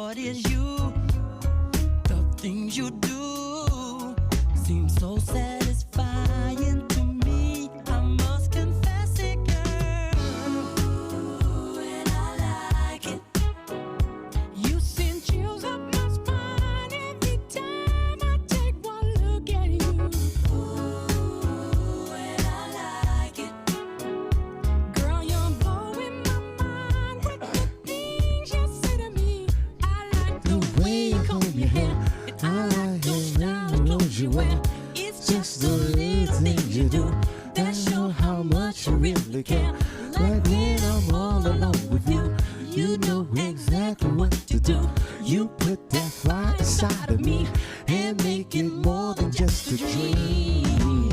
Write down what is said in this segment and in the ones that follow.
thought is you. The things you do seem so satisfying to me. I must confess it, girl. Ooh, and I like it. You send chills up my spine every time I take one look at you. Ooh, and I like it. Girl, you're blowing my mind with the things you say to me. I like the way you comb your hair. I like those style clothes you wear. It's just the little things you do that show how much you really care. Like when I'm all alone with you, you know exactly what to do. You put that fire inside of me and make it more than just a dream.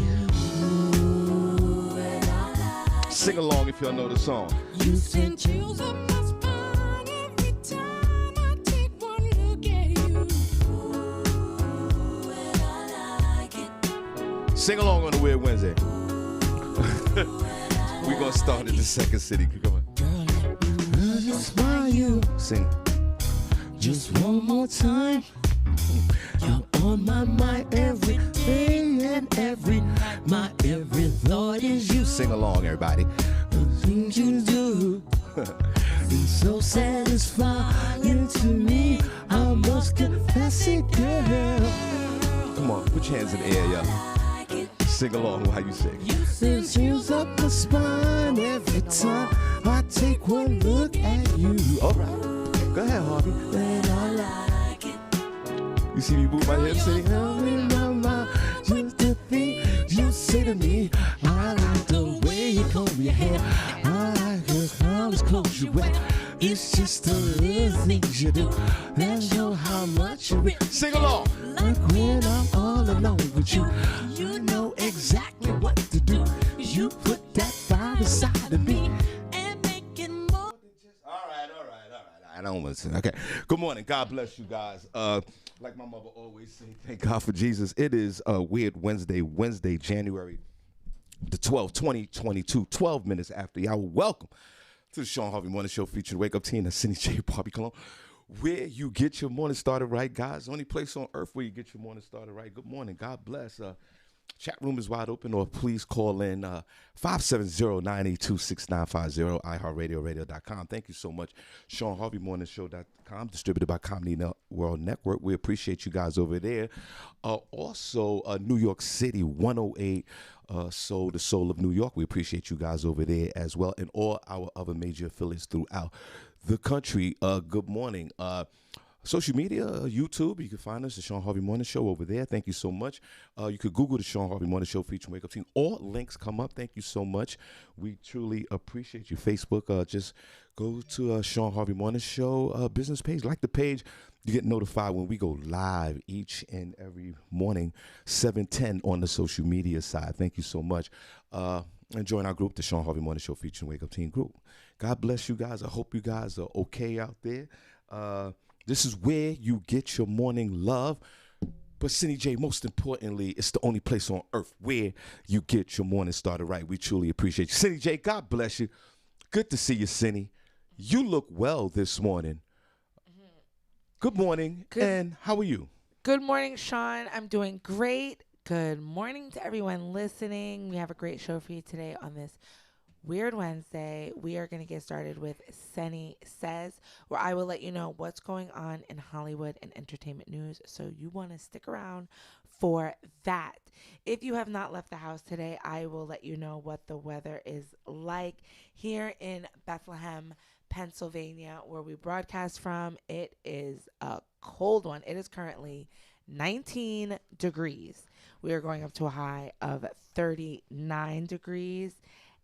Ooh, and I like Sing along if y'all know the song. you send chills up my spine every time I take one look at you. Ooh, and I like it. Sing along on the Weird Wednesday. We're going to start in the second city. Keep going. I just want you Sing. just one more time. You're on my mind every day and every night. My every thought is you. Sing along, everybody. The things you do seem so satisfying to me. I must confess it, girl. Come on, put your hands in the air, y'all. Sing along while you sing. You send chills up my spine every time I take one look at you. All right. Go ahead, Harvey. And I like it. You see me move my hips, sing. Tell me my mind, just the things you say to me. I like the way you comb your hair. I like how those clothes you wear. It's just the little things you do that show how much you really Sing along. like when I'm all alone with you. You know exactly what to do. You put that fire inside of me and make it more. All right. I don't want to sing. Okay. Good morning. God bless you guys. Like my mother always say, thank God for Jesus. It is Weird Wednesday, January the 12th, 2022, 12 minutes after the hour. Welcome to the Shawn Harvey Morning Show featuring Wake Up Team and Senny J. Barbi Cologne, where you get your morning started right, guys. Only place on earth where you get your morning started right. Good morning. God bless. Chat room is wide open, or please call in 570-982-6950, iHeartRadio, radio.com. Thank you so much. Shawn Harvey Morning Show.com, distributed by Comedy World Network. We appreciate you guys over there. Also, New York City, 108 Soul, the Soul of New York. We appreciate you guys over there as well, and all our other major affiliates throughout the country. Good morning. Social media, YouTube, you can find us, the Shawn Harvey Morning Show over there. Thank you so much. You could Google the Shawn Harvey Morning Show featuring Wake Up Team. All links come up. Thank you so much. We truly appreciate you. Facebook, just go to Shawn Harvey Morning Show business page. Like the page. You get notified when we go live each and every morning, 7:10 on the social media side. Thank you so much. And join our group, the Shawn Harvey Morning Show featuring Wake Up Team group. God bless you guys. I hope you guys are okay out there. This is where you get your morning love. But Senny J, most importantly, it's the only place on earth where you get your morning started right. We truly appreciate you. Senny J, God bless you. Good to see you, Senny. You look well this morning. Good morning. And how are you? Good morning, Shawn. I'm doing great. Good morning to everyone listening. We have a great show for you today on this Weird Wednesday. We are going to get started with Senny Says, where I will let you know what's going on in Hollywood and entertainment news. So you want to stick around for that. If you have not left the house today, I will let you know what the weather is like here in Bethlehem, Pennsylvania, where we broadcast from. It is a cold one. It is currently 19 degrees. We are going up to a high of 39 degrees.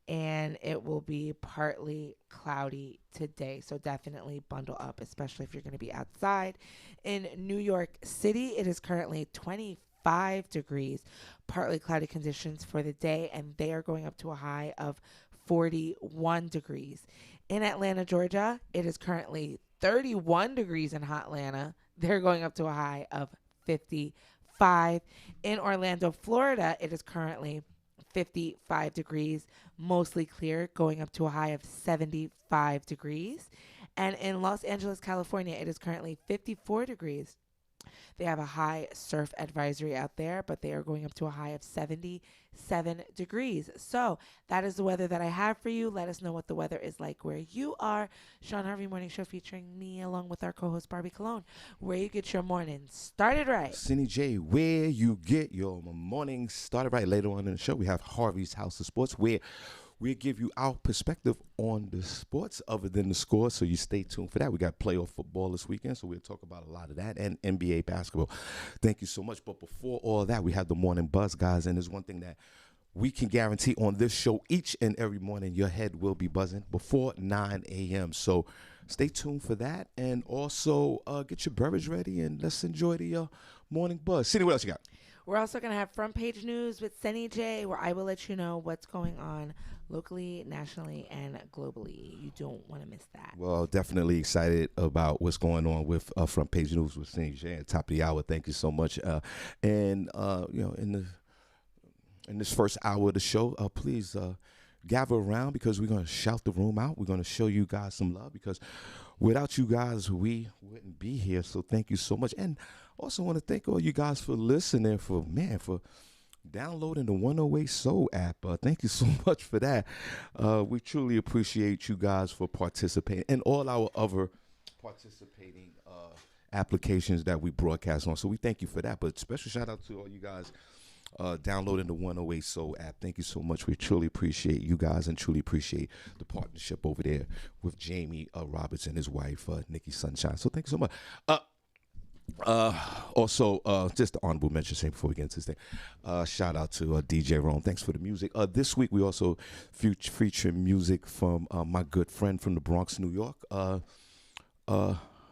And it will be partly cloudy today. So definitely bundle up, especially if you're going to be outside. In New York City, it is currently 25 degrees, partly cloudy conditions for the day. And they are going up to a high of 41 degrees. In Atlanta, Georgia, it is currently 31 degrees in hot Atlanta. They're going up to a high of 55. In Orlando, Florida, it is currently 55 degrees, mostly clear, going up to a high of 75 degrees. And in Los Angeles, California, it is currently 54 degrees. They have a high surf advisory out there, but they are going up to a high of 77 degrees. So that is the weather that I have for you. Let us know what the weather is like where you are. Shawn Harvey Morning Show featuring me along with our co-host Barbi Cologne, where you get your morning started right. Senny J, where you get your morning started right. Later on in the show, we have Harvey's House of Sports, where we'll give you our perspective on the sports other than the score, so you stay tuned for that. We got playoff football this weekend, so we'll talk about a lot of that, and NBA basketball. Thank you so much. But before all that, we have the morning buzz, guys, and there's one thing that we can guarantee on this show each and every morning: your head will be buzzing before 9 a.m. So stay tuned for that, and also get your beverage ready, and let's enjoy the morning buzz. Senny, what else you got? We're also going to have front page news with Senny J, where I will let you know what's going on locally, nationally, and globally. You don't want to miss that. Well, definitely excited about what's going on with front page news with Senny J at top of the hour. Thank you so much. And in this first hour of the show, please gather around, because we're going to shout the room out. We're going to show you guys some love, because without you guys, we wouldn't be here. So thank you so much. And also want to thank all you guys for listening, for downloading the 108 Soul app. Thank you so much for that. We truly appreciate you guys for participating, and all our other participating applications that we broadcast on. So we thank you for that. But special shout out to all you guys downloading the 108 Soul app. Thank you so much. We truly appreciate you guys, and truly appreciate the partnership over there with Jamie Roberts and his wife, Nikki Sunshine. So thank you so much. Also, just the honorable mention saying before we get into this thing, shout out to DJ Rome. Thanks for the music. This week we also feature music from my good friend from the Bronx, New York,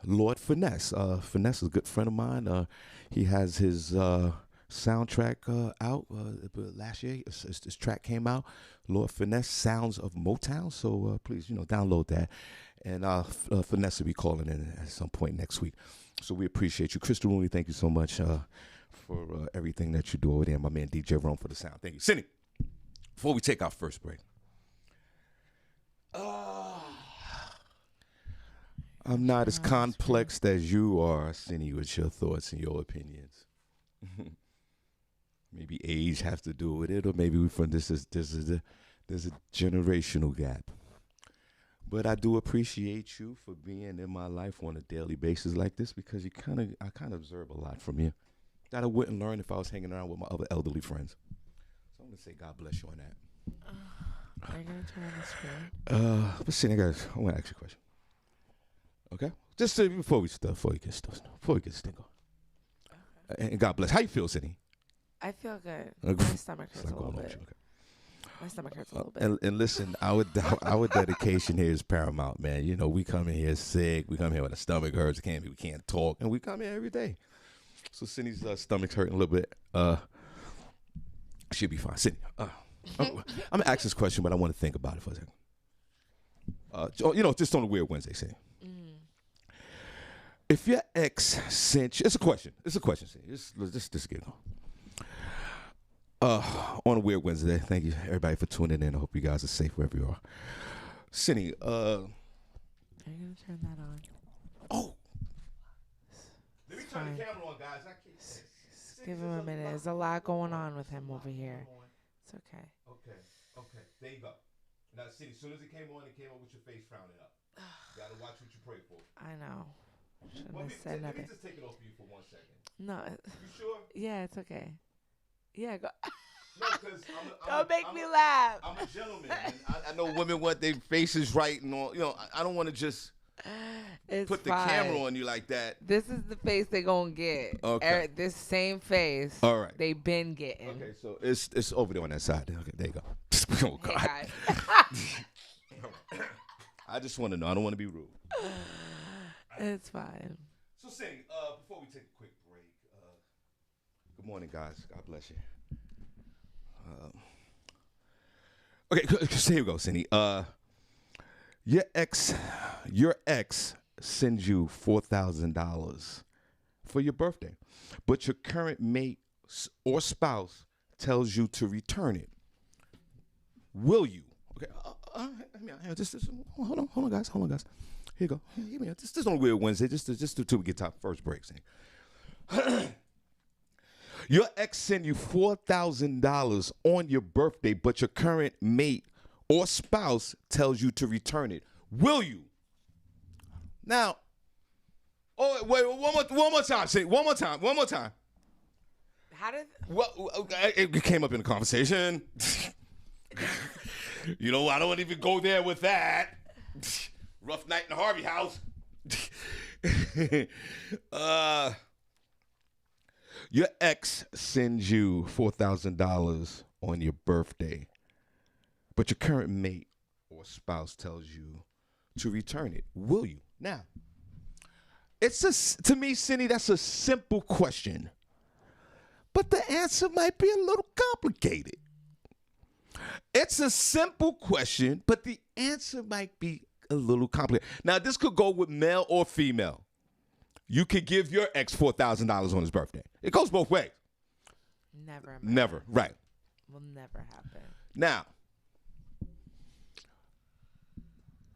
Lord Finesse. Finesse is a good friend of mine. He has his soundtrack out last year. This track came out, Lord Finesse, Sounds of Motown. So please, download that. And Finesse will be calling in at some point next week. So we appreciate you. Crystal Rooney, thank you so much for everything that you do over there. My man DJ Rome for the sound. Thank you. Senny, before we take our first break, I'm not as complex as you are, Senny, with your thoughts and your opinions. Maybe age has to do with it, or maybe there's a generational gap. But I do appreciate you for being in my life on a daily basis like this, because I kind of observe a lot from you that I wouldn't learn if I was hanging around with my other elderly friends. So I'm gonna say God bless you on that. Are you gonna turn on the screen? But Senny, I want to ask you a question. Okay, just before we get started, and God bless. How you feel, Senny? I feel good. My stomach hurts a little bit. Okay. My stomach hurts a little bit. And listen, our dedication here is paramount, man. We come in here sick. We come here with our stomach hurts. We can't talk, and we come here every day. So Senny's stomach's hurting a little bit. She'll be fine. Senny, I'm gonna ask this question, but I want to think about it for a second. Just on a weird Wednesday, Senny. If your ex sent you, it's a question, Senny. Just get it on. On a weird Wednesday. Thank you, everybody, for tuning in. I hope you guys are safe wherever you are. Senny, are you gonna turn that on? Oh, let me turn the camera on, guys. Just give him a minute. There's a lot going on with him over here. It's okay. Okay. There you go. Now, Senny, as soon as it came on with your face frowning up. You gotta watch what you pray for. I know. Shouldn't have said nothing. Let me just take it off for you for 1 second. No. You sure? Yeah, it's okay. Yeah, go. No, because Don't make me laugh. I'm a gentleman. And I know women want their faces right and all. I don't want to just put the camera on you like that. This is the face they gonna get. Okay. This same face. All right. They been getting. Okay, so it's over there on that side. Okay, there you go. Oh God. Hey, guys. I just want to know. I don't want to be rude. It's fine. So, Senny, before we take a quick break, good morning, guys. God bless you. Okay, so here we go, Senny. Your ex sends you $4,000 for your birthday, but your current mate or spouse tells you to return it. Will you? Okay, hold on, guys. Here you go. Here we go. This on Weird Wednesday. Just till we get to first break. Your ex sent you $4,000 on your birthday, but your current mate or spouse tells you to return it. Will you? Now, wait, one more time. Say one more time. How did? Well, it came up in the conversation. You know, I don't want to even go there with that. Rough night in the Harvey house. Your ex sends you $4,000 on your birthday, but your current mate or spouse tells you to return it. Will you? Now, to me, Senny, that's a simple question, but the answer might be a little complicated. It's a simple question, but the answer might be a little complicated. Now, this could go with male or female. You could give your ex $4,000 on his birthday. It goes both ways. Never, right. Will never happen. Now,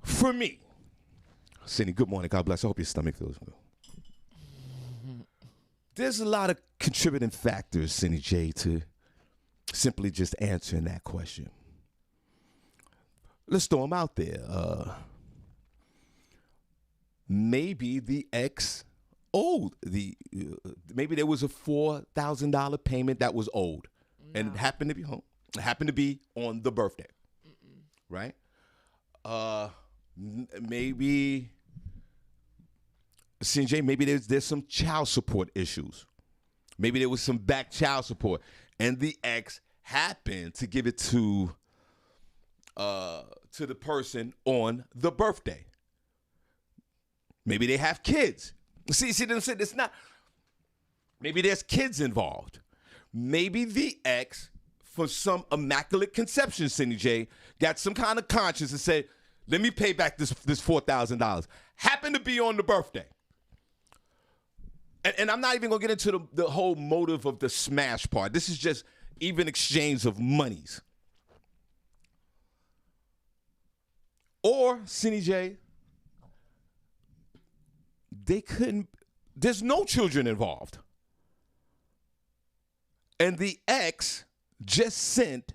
for me, Senny, good morning. God bless. I hope your stomach feels good. There's a lot of contributing factors, Senny J, to simply just answering that question. Let's throw them out there. Maybe the ex owed maybe there was a $4,000 payment that was owed, and it happened to be home. It happened to be on the birthday, right? Maybe CJ. Maybe there's some child support issues. Maybe there was some back child support, and the ex happened to give it to the person on the birthday. Maybe they have kids. See, it's not. Maybe there's kids involved. Maybe the ex, for some immaculate conception, Senny J, got some kind of conscience and said, let me pay back this $4,000. Happened to be on the birthday. And I'm not even going to get into the whole motive of the smash part. This is just even exchange of monies. Or, Senny J, there's no children involved. And the ex just sent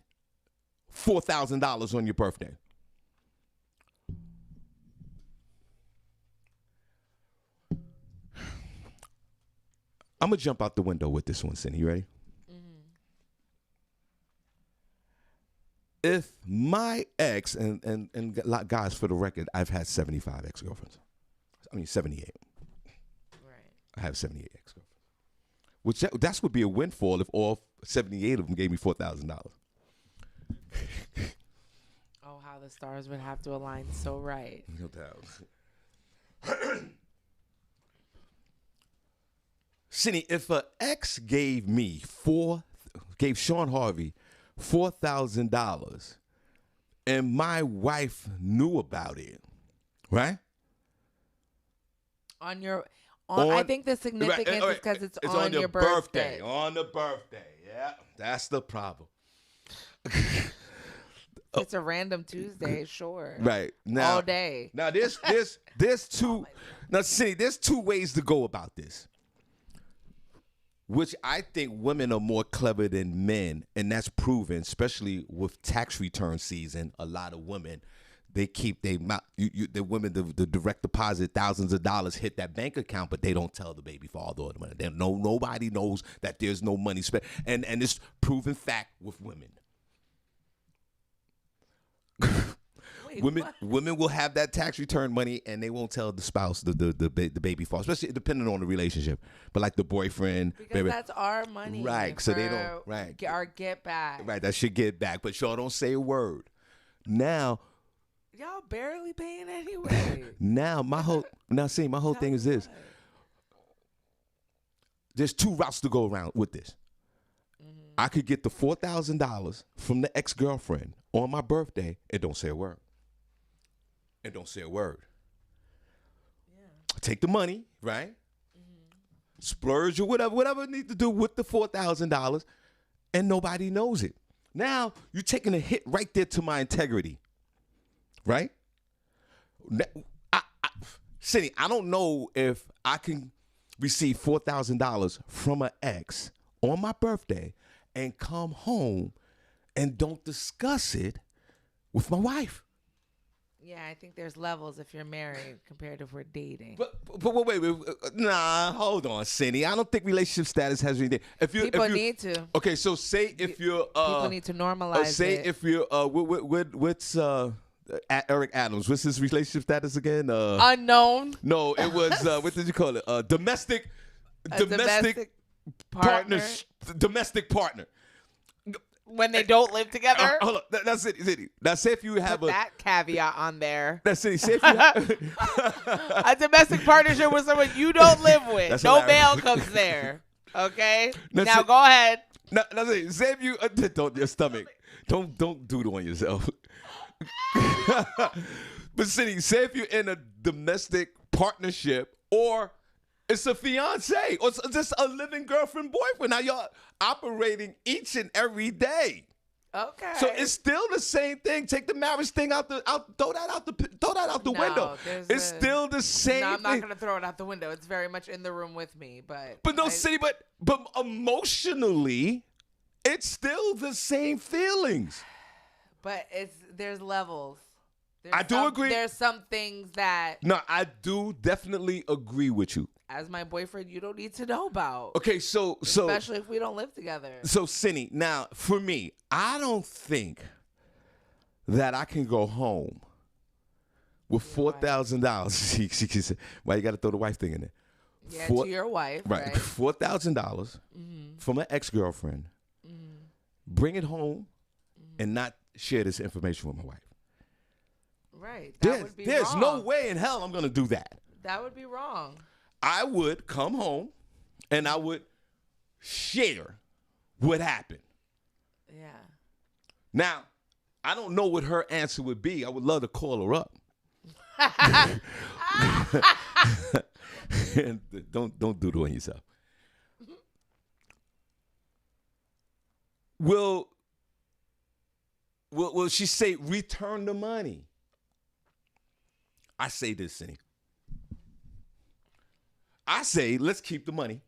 $4,000 on your birthday. I'm going to jump out the window with this one, Senny. You ready? Mm-hmm. If my ex, and guys, for the record, I've had 75 ex-girlfriends. 78. I have 78 ex-girlfriends. Which that would be a windfall if all 78 of them gave me $4,000. Oh, how the stars would have to align so right. No doubt. Senny, if an ex gave Shawn Harvey $4,000 and my wife knew about it, right? I think the significance is because it's on your birthday. On the birthday, yeah. That's the problem. It's a random Tuesday, sure. Right. Now, all day. Now there's two Senny, there's two ways to go about this. Which I think women are more clever than men, and that's proven, especially with tax return season. A lot of women, they keep the women, the direct deposit, thousands of dollars hit that bank account, but they don't tell the baby father or the money. Nobody knows that there's no money spent, and it's proven fact with women. Women will have that tax return money and they won't tell the spouse, the baby father, especially depending on the relationship. But like the boyfriend, because that's our money, right? So they don't, our get back, right? That should get back, but y'all don't say a word. Now, y'all barely paying anyway. my whole thing is this: there's two routes to go around with this. Mm-hmm. I could get the $4,000 from the ex-girlfriend on my birthday and don't say a word. And don't say a word. Yeah. Take the money, right? Mm-hmm. Splurge or whatever you need to do with the $4,000, and nobody knows it. Now you're taking a hit right there to my integrity, right? Senny, I don't know if I can receive $4,000 from an ex on my birthday and come home and don't discuss it with my wife. Yeah, I think there's levels if you're married compared to if we're dating. But wait, nah, hold on, Senny. I don't think relationship status has anything. People need to. Okay, so say if you're People need to normalize say it. if you're what's Eric Adams? What's his relationship status again? Unknown. No, it was what did you call it? Domestic partner. Domestic partner. When they don't live together. Hold on, that's it. Now say if you have Put that caveat on there. That's it. Say if you have, A domestic partnership with someone you don't live with. That's no hilarious. mail comes there. Okay. That's now it. go ahead. no, that's it. Say if you don't your stomach. Don't do it on yourself. But Senny, say if you're in a domestic partnership or it's a fiance or it's just a living girlfriend boyfriend. Now y'all operating each and every day. Okay. So it's still the same thing. Take the marriage thing out. Throw that out the window. It's still the same. No, I'm not thing. gonna throw it out the window. It's very much in the room with me. But no, Senny, but emotionally, it's still the same feelings. But there's levels. I do agree. There's some things that, No, I do definitely agree with you. as my boyfriend, you don't need to know about. Okay, so Especially if we don't live together. So, Senny, now, for me, I don't think that I can go home with $4,000. She said, why you got to throw the wife thing in there? Yeah, to your wife, right? $4,000 from an ex-girlfriend. Bring it home and not share this information with my wife. Right. That would be There's wrong. no way in hell I'm going to do that. That would be wrong. I would come home and I would share what happened. Yeah. Now, I don't know what her answer would be. I would love to call her up. And don't do it on yourself. Will she say return the money? I say this, Senny. I say let's keep the money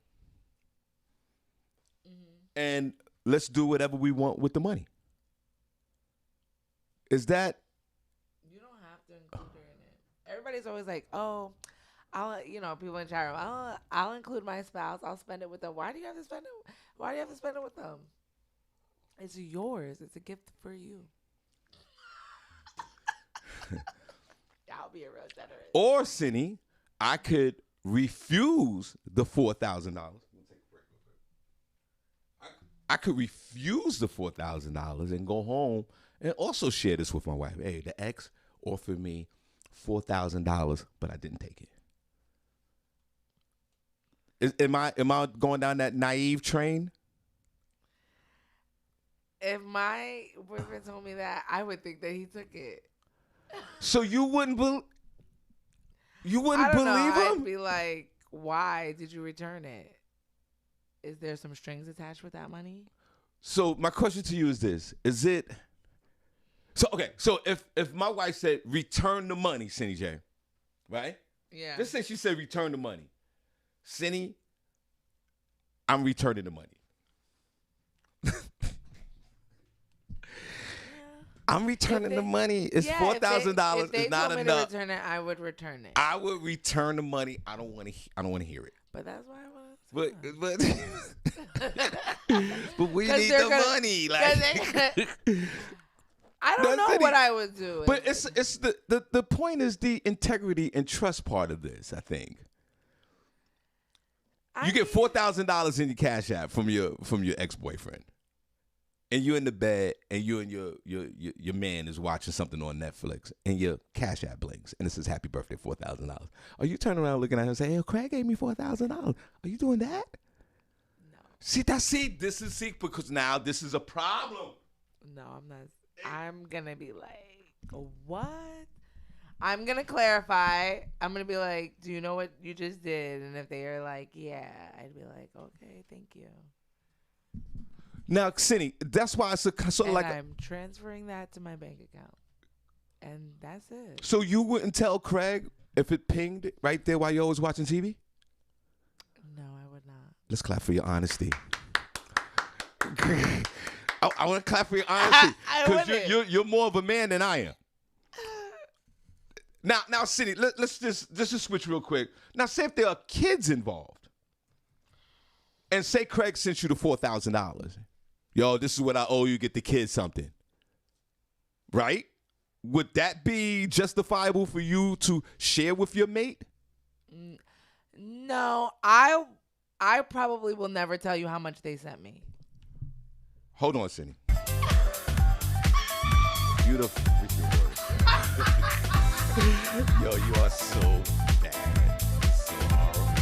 and let's do whatever we want with the money. Is that? You don't have to include her in it. Everybody's always like, oh, people in chat room, I'll include my spouse. I'll spend it with them. Why do you have to spend it? Why do you have to spend it with them? It's yours. It's a gift for you. I'll be a real generous. Or, Senny, I could refuse the $4,000. I could refuse the $4,000 and go home and also share this with my wife. Hey, the ex offered me $4,000, but I didn't take it. Am I going down that naive train? If my boyfriend told me that, I would think that he took it. So you wouldn't believe I'd him? be like, why did you return it? Is there some strings attached with that money? So my question to you is this: is it? So if my wife said return the money, Senny J, right? Yeah. Let's say she said return the money, Senny, I'm returning the money. I'm returning the money. It's $4,000. If they it's not told me enough. to return it, I would return it. I would return the money. I don't want to hear it. But that's why I want to. But we need the money. Like, I don't know what I would do. But it's the point is the integrity and trust part of this. I think you get $4,000 in your Cash App from your ex-boyfriend. And you're in the bed, and you and your man is watching something on Netflix, and your Cash App blinks, and it says "Happy Birthday, $4,000." Are you turning around looking at him and saying, "Hey, Craig gave me $4,000"? Are you doing that? No. See, because now this is a problem. No, I'm not. I'm gonna be like, what? I'm gonna clarify. I'm gonna be like, do you know what you just did? And if they are like, yeah, I'd be like, okay, thank you. Now, Senny, that's why it's I'm transferring that to my bank account, and that's it. So you wouldn't tell Craig if it pinged right there while you're always watching TV? No, I would not. Let's clap for your honesty. I want to clap for your honesty because you're more of a man than I am. Now, Senny, let's just switch real quick. Now, say if there are kids involved, and say Craig sent you the $4,000. Yo, this is what I owe you. Get the kids something, right? Would that be justifiable for you to share with your mate? No, I probably will never tell you how much they sent me. Hold on, Senny. You the freaking worst. Yo, you are so bad. So horrible.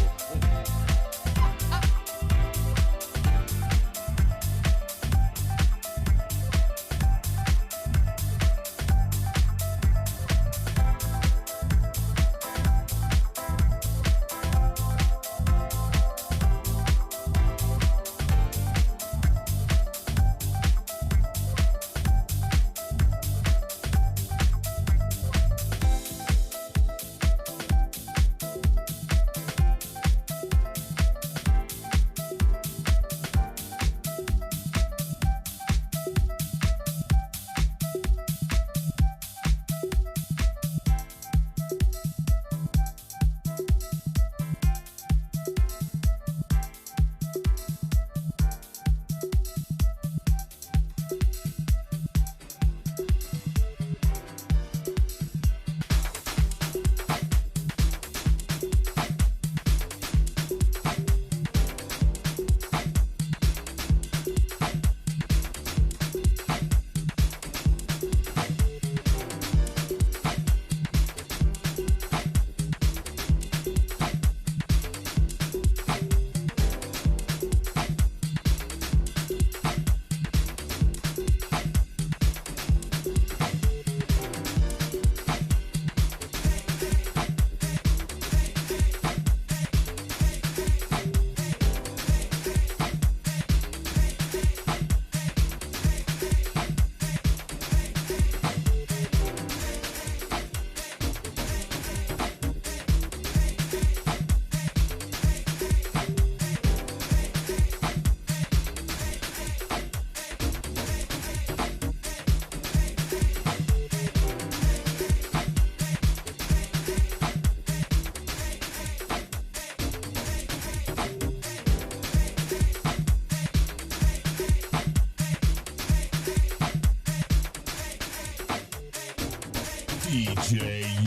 DJ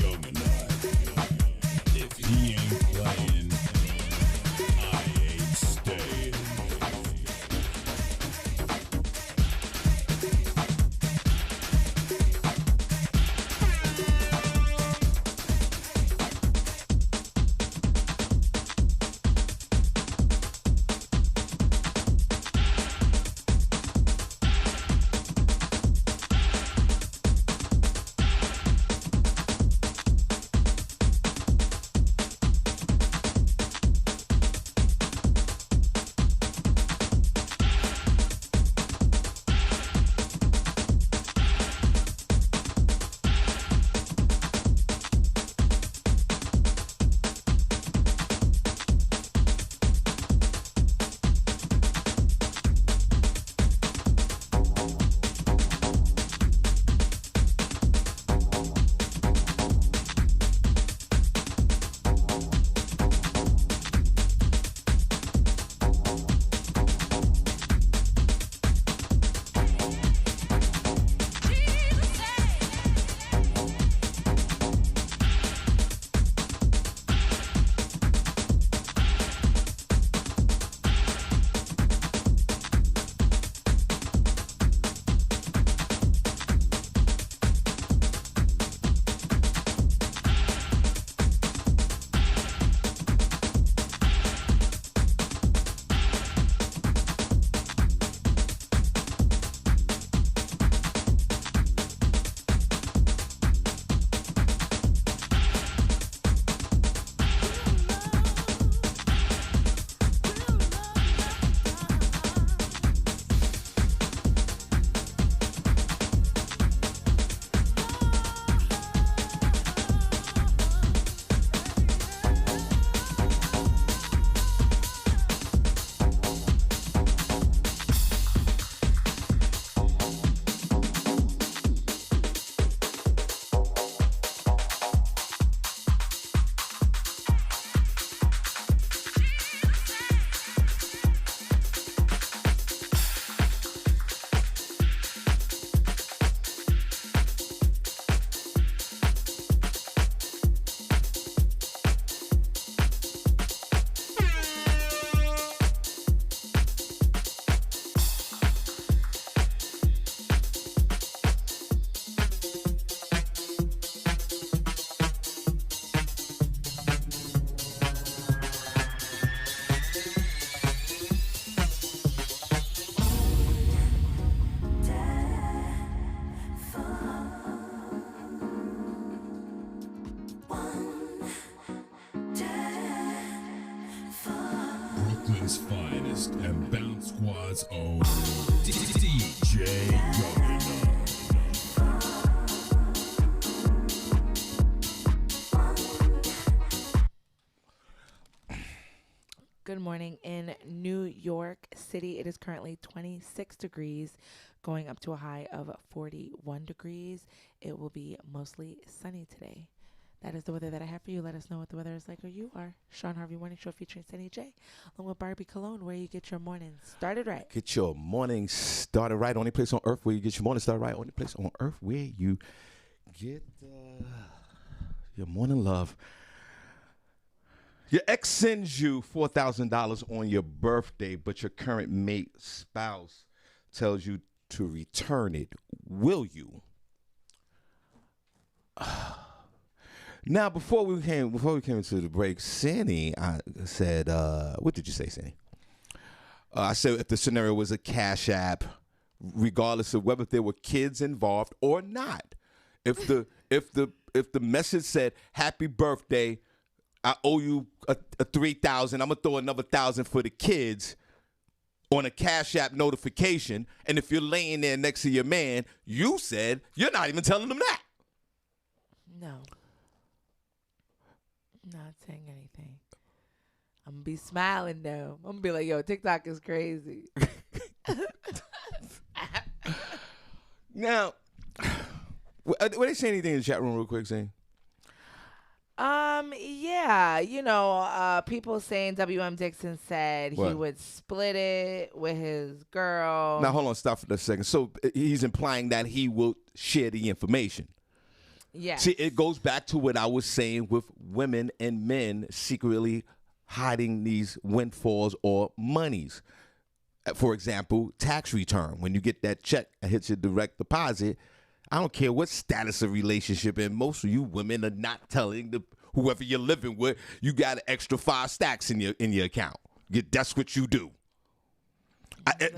Young and I. If he ain't playing, I ain't staying. Brooklyn's finest and Bounce Squad's own DJ Yumina. Good morning in New York City. It is currently 26 degrees, going up to a high of 41 degrees. It will be mostly sunny today. That is the weather that I have for you. Let us know what the weather is like where you are. Shawn Harvey Morning Show featuring Senny J, along with Barbi Cologne, where you get your morning started right. Get your morning started right. Only place on earth where you get your morning started right. Only place on earth where you get your morning love. Your ex sends you $4,000 on your birthday, but your current mate, spouse, tells you to return it. Will you? Now, before we came into the break, Senny, I said, what did you say, Senny? I said if the scenario was a Cash App, regardless of whether there were kids involved or not, if the message said "Happy birthday," I owe you a $3,000. I'm gonna throw another $1,000 for the kids on a Cash App notification. And if you're laying there next to your man, you said you're not even telling them that. No. Not saying anything. I'm gonna be smiling though. I'm gonna be like, yo, TikTok is crazy. Now, what they say anything in the chat room real quick, saying? Yeah, people saying WM Dixon said What? he would split it with his girl. Now, hold on, stop for a second. So he's implying that he will share the information. Yeah. See, it goes back to what I was saying with women and men secretly hiding these windfalls or monies. For example, tax return. When you get that check and hits your direct deposit, I don't care what status of relationship, and most of you women are not telling whoever you're living with, you got an extra 5 stacks in your account. That's what you do.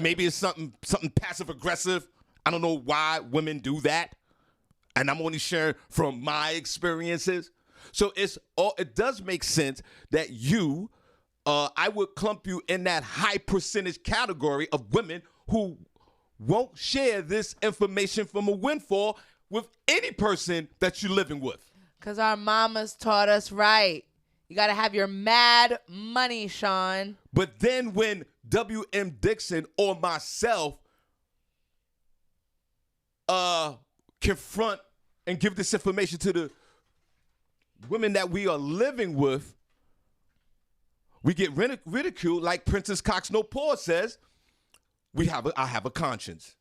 Maybe it's something passive aggressive. I don't know why women do that. And I'm only sharing from my experiences. So it does make sense that I would clump you in that high percentage category of women who won't share this information from a windfall with any person that you're living with. Because our mamas taught us right. You got to have your mad money, Shawn. But then when WM Dixon or myself confront and give this information to the women that we are living with, we get ridiculed like Princess Cox No Paw says, I have a conscience.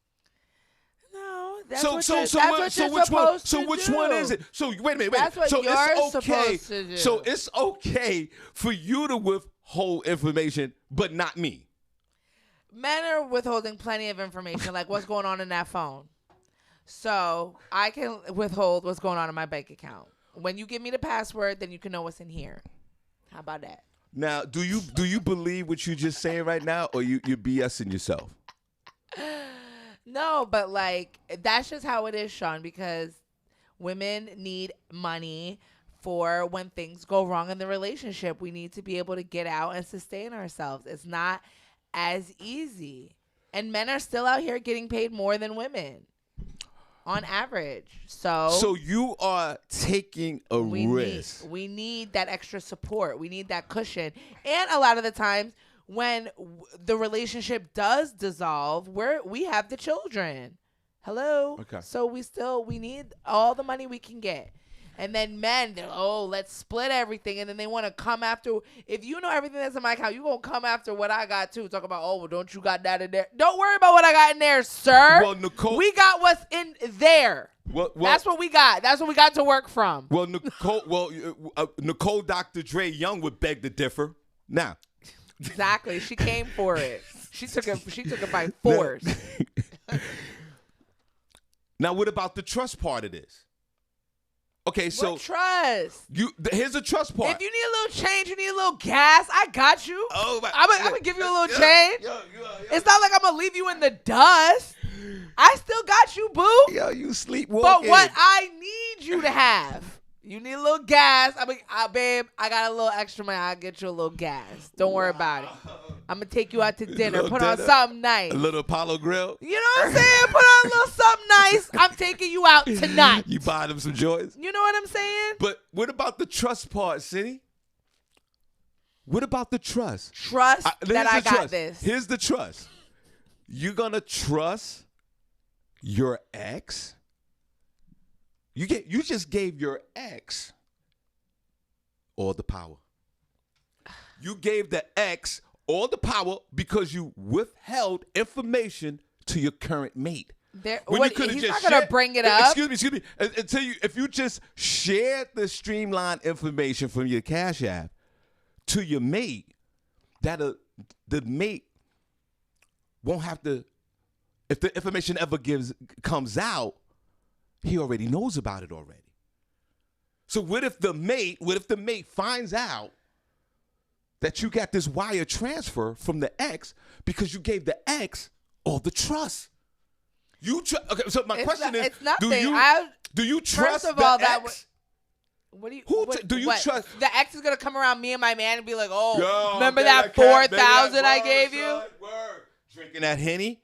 No, that's So what you're supposed to which do. one is it? So wait a minute. That's what so you're it's okay. supposed to do. So it's okay for you to withhold information, but not me. Men are withholding plenty of information, like what's going on in that phone. So I can withhold what's going on in my bank account. When you give me the password, then you can know what's in here. How about that? Now, do you believe what you're just saying right now, or you're BSing yourself? No, but like that's just how it is, Shawn, because women need money for when things go wrong in the relationship. We need to be able to get out and sustain ourselves. It's not as easy. And men are still out here getting paid more than women on average. So you are taking a risk. We need that extra support. We need that cushion. And a lot of the times when the relationship does dissolve, we have the children. Hello? Okay. So we need all the money we can get. And then men, they're, let's split everything. And then they want to come after. If you know everything that's in my account, you're going to come after what I got too. Talk about, well, don't you got that in there? Don't worry about what I got in there, sir. Well, Nicole. We got what's in there. Well, that's what we got. That's what we got to work from. Well, Nicole Dr. Dre Young would beg to differ. Now. Exactly. She came for it. She took it by force. Now, what about the trust part of this? Okay, so what trust? Here's the trust part. If you need a little change, you need a little gas, I got you. Oh, I'm gonna give you a little change. It's not like I'm gonna leave you in the dust. I still got you, boo. Yo, you sleepwalking. But what I need you to have You need a little gas. Babe, I got a little extra money. I'll get you a little gas. Don't worry about it. I'm going to take you out to dinner. Put on something nice. A little Apollo grill. You know what I'm saying? Put on a little something nice. I'm taking you out tonight. You buy them some joints. You know what I'm saying? But what about the trust part, Senny? What about the trust? Trust that I got trust. this. Here's the trust. You're going to trust your ex? You just gave your ex all the power. You gave the ex all the power because you withheld information to your current mate. He's not going to bring it up. Excuse me. If you just shared the streamlined information from your Cash App to your mate, the mate won't have to. If the information ever comes out, he already knows about it already. So what if the mate finds out that you got this wire transfer from the ex because you gave the ex all the trust? Okay, so my question is, it's nothing. Do you trust first of all, the ex? Do you trust? The ex is gonna come around me and my man and be like, "Oh, Yo, remember that 4,000 I gave you?" Word. Drinking that Henny,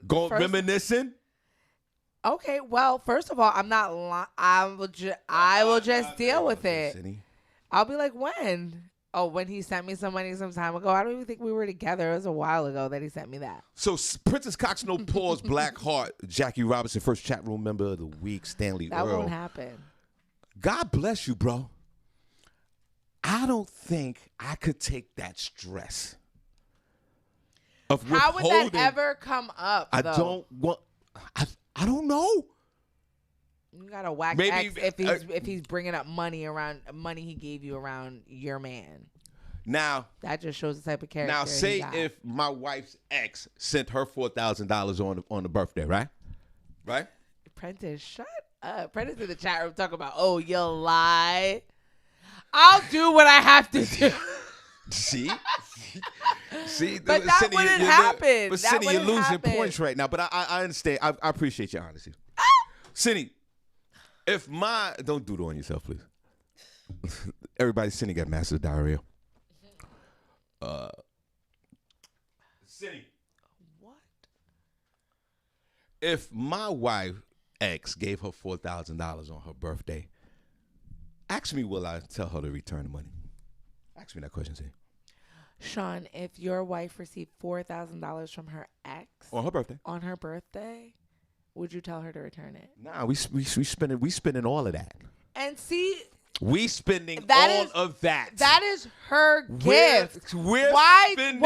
reminiscing. Okay, well, first of all, I'm not lying. I will just deal with it. I'll be like, when? Oh, when he sent me some money some time ago. I don't even think we were together. It was a while ago that he sent me that. So Princess Cox No Pause, Black Heart, Jackie Robinson, first chat room member of the week, Stanley That Earl. won't happen. God bless you, bro. I don't think I could take that stress of How would withholding. that ever come up, though? I don't know. You got to whack Maybe, ex if he's bringing up money he gave you around your man. Now that just shows the type of character. Now say if my wife's ex sent her $4,000 on the birthday, right? Right? Prentice, shut up. Prentice in the chat room talking about, oh, you'll lie. I'll do what I have to do. See, but that Senny, wouldn't happen. But Senny, you're losing points right now. But I understand. I appreciate your honesty. Senny, don't do it on yourself, please. Everybody, Senny got massive diarrhea. Senny, what? If my wife ex gave her $4,000 on her birthday, ask me, will I tell her to return the money? Ask me that question, Senny. Sean, if your wife received $4,000 from her ex on her birthday, would you tell her to return it? Nah, we spending all of that. And see, we spending of that. That is her gift. We're spending.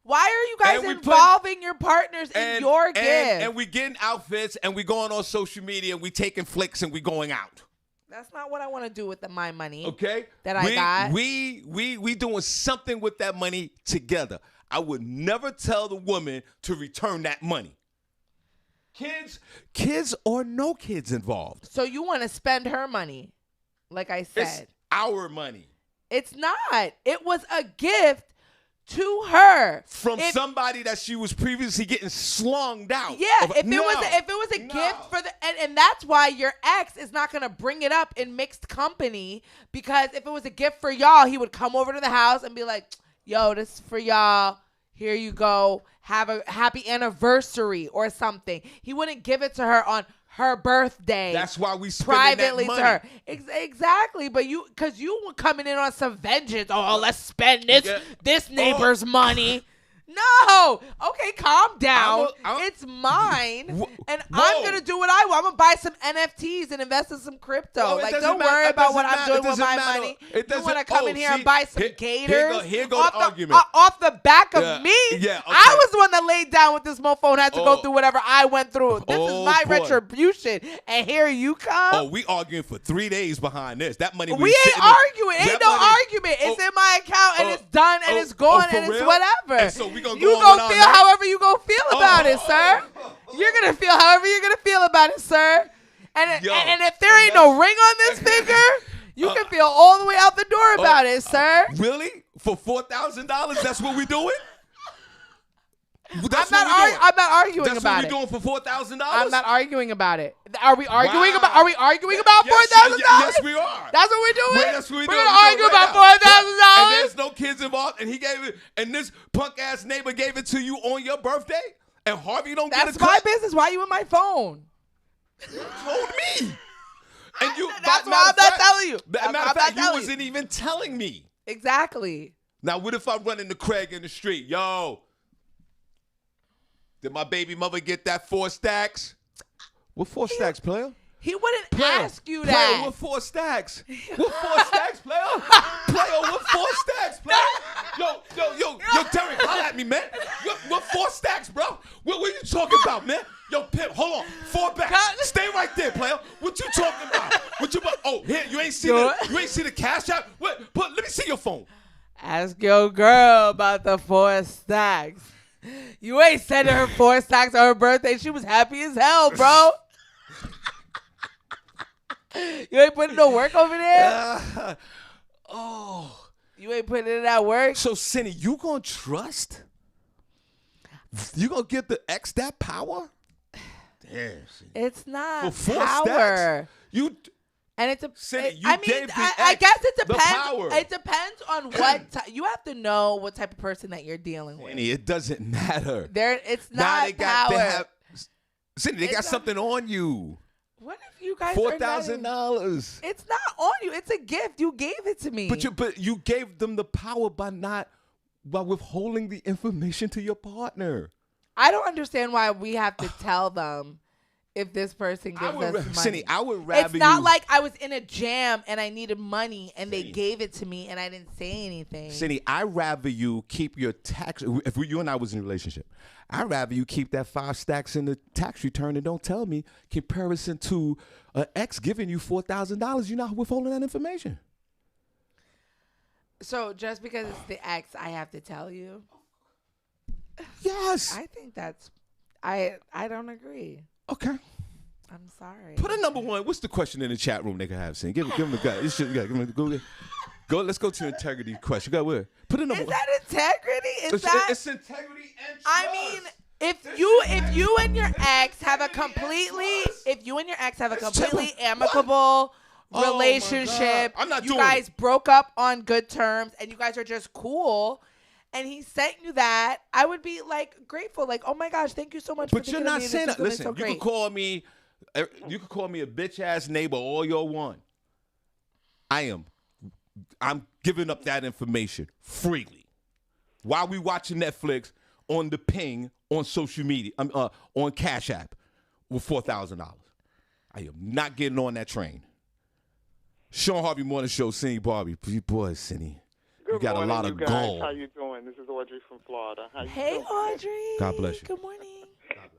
Why are you guys involving your partners in your gift? And we getting outfits and we going on social media and we taking flicks and we going out. That's not what I want to do with my money. Okay. I got. We doing something with that money together. I would never tell the woman to return that money. Kids or no kids involved. So you want to spend her money, like I said. It's our money. It's not. It was a gift to her from somebody that she was previously getting slunged out. Yeah, if it was a gift for and that's why your ex is not gonna bring it up in mixed company, because if it was a gift for y'all, he would come over to the house and be like, "Yo, this is for y'all. Here you go. Have a happy anniversary or something." He wouldn't give it to her on her birthday. That's why we privately that money. To her. Exactly, but because you were coming in on some vengeance. Oh, let's spend this neighbor's money. No. Okay, calm down. It's mine, and I'm going to do what I want. I'm going to buy some NFTs and invest in some crypto. Don't worry about what I'm doing with my money. You want to come in here and buy some gators? Here goes the argument. Off the back of me? Yeah, okay. I was the one that laid down with this mofo and had to go through whatever I went through. This is my retribution, and here you come. Oh, we arguing for 3 days behind this. That money we ain't arguing. Ain't no argument. It's in my account, and it's done, and it's gone, and it's whatever. And so we gonna feel however you gonna feel about it, sir. You're gonna feel however you're gonna feel about it, sir. And if there ain't no ring on this finger, you can feel all the way out the door about it, sir. Really? For $4,000? That's what we doing? That's what we're doing. I'm not arguing That's about what it. we're doing for $4,000. I'm not arguing about it. Are we arguing Wow. about? Are we arguing about $4,000? Yes, we are. That's what we're doing. Well, that's what we're We're doing. gonna We're argue doing about right now. $4,000. And there's no kids involved. And he gave it. And this punk ass neighbor gave it to you on your birthday. And Harvey don't get a That's my cut. business. Why are you in my phone? You told me. And you. That's why I'm not telling you. Matter of fact, you wasn't even telling me. Exactly. Now, what if I'm running to Craig in the street? Yo, did my baby mother get that 4 stacks? What 4 stacks, player? He wouldn't Player. ask you Player, that. what 4 stacks? What 4 stacks, player? Player, what 4 stacks, player? Yo, Derek, holla at me, man. What 4 stacks, bro? What are you talking about, man? Yo, Pimp, hold on. 4 back. Stay right there, player. What you talking about? Oh, here, you ain't see the cash app? Let me see your phone. Ask your girl about the 4 stacks. You ain't sending her 4 stacks on her birthday. She was happy as hell, bro. You ain't putting no work over there? You ain't putting in that work? So, Senny, you gonna trust? You gonna give the ex that power? Damn. It's not For 4 power. stacks? You... And it's Senny, I guess it the depends. power. It depends on what you have to know what type of person that you're dealing with. Senny, it doesn't matter. It's not power. Senny, they got something on you. What if you guys $4,000. It's not on you. It's a gift. You gave it to me. But you gave them the power by withholding the information to your partner. I don't understand why we have to tell them if this person gives us money. Senny, I would rather It's not like I was in a jam and I needed money and they gave it to me and I didn't say anything. Senny, I'd rather you keep your tax. If you and I was in a relationship, I'd rather you keep that 5 stacks in the tax return and don't tell me comparison to an ex giving you $4,000. You're not withholding that information. So just because it's the ex, I have to tell you? Yes. I think that's I don't agree. Okay. I'm sorry. Put a number 1. What's the question in the chat room they can have, Senny? Give them a guy. Go. Let's go to integrity question. Go where? Put a number. Is that integrity? It's integrity and trust. I mean, if you and your ex have a completely amicable relationship, I'm not you doing guys broke up on good terms and you guys are just cool, and he sent you that, I would be like grateful, like, oh my gosh, thank you so much. But for you're not thinking saying of that. me. This is Listen, so you great. could call me a bitch ass neighbor all you want. I'm giving up that information freely while we watching Netflix on the ping on social media, on Cash App with $4,000. I am not getting on that train. Shawn Harvey Morning Show, Senny Barbi. Boy, Senny, you got a lot of gold. How you doing? This is Audrey from Florida. How you Hey, doing? Audrey. God bless you. Good morning.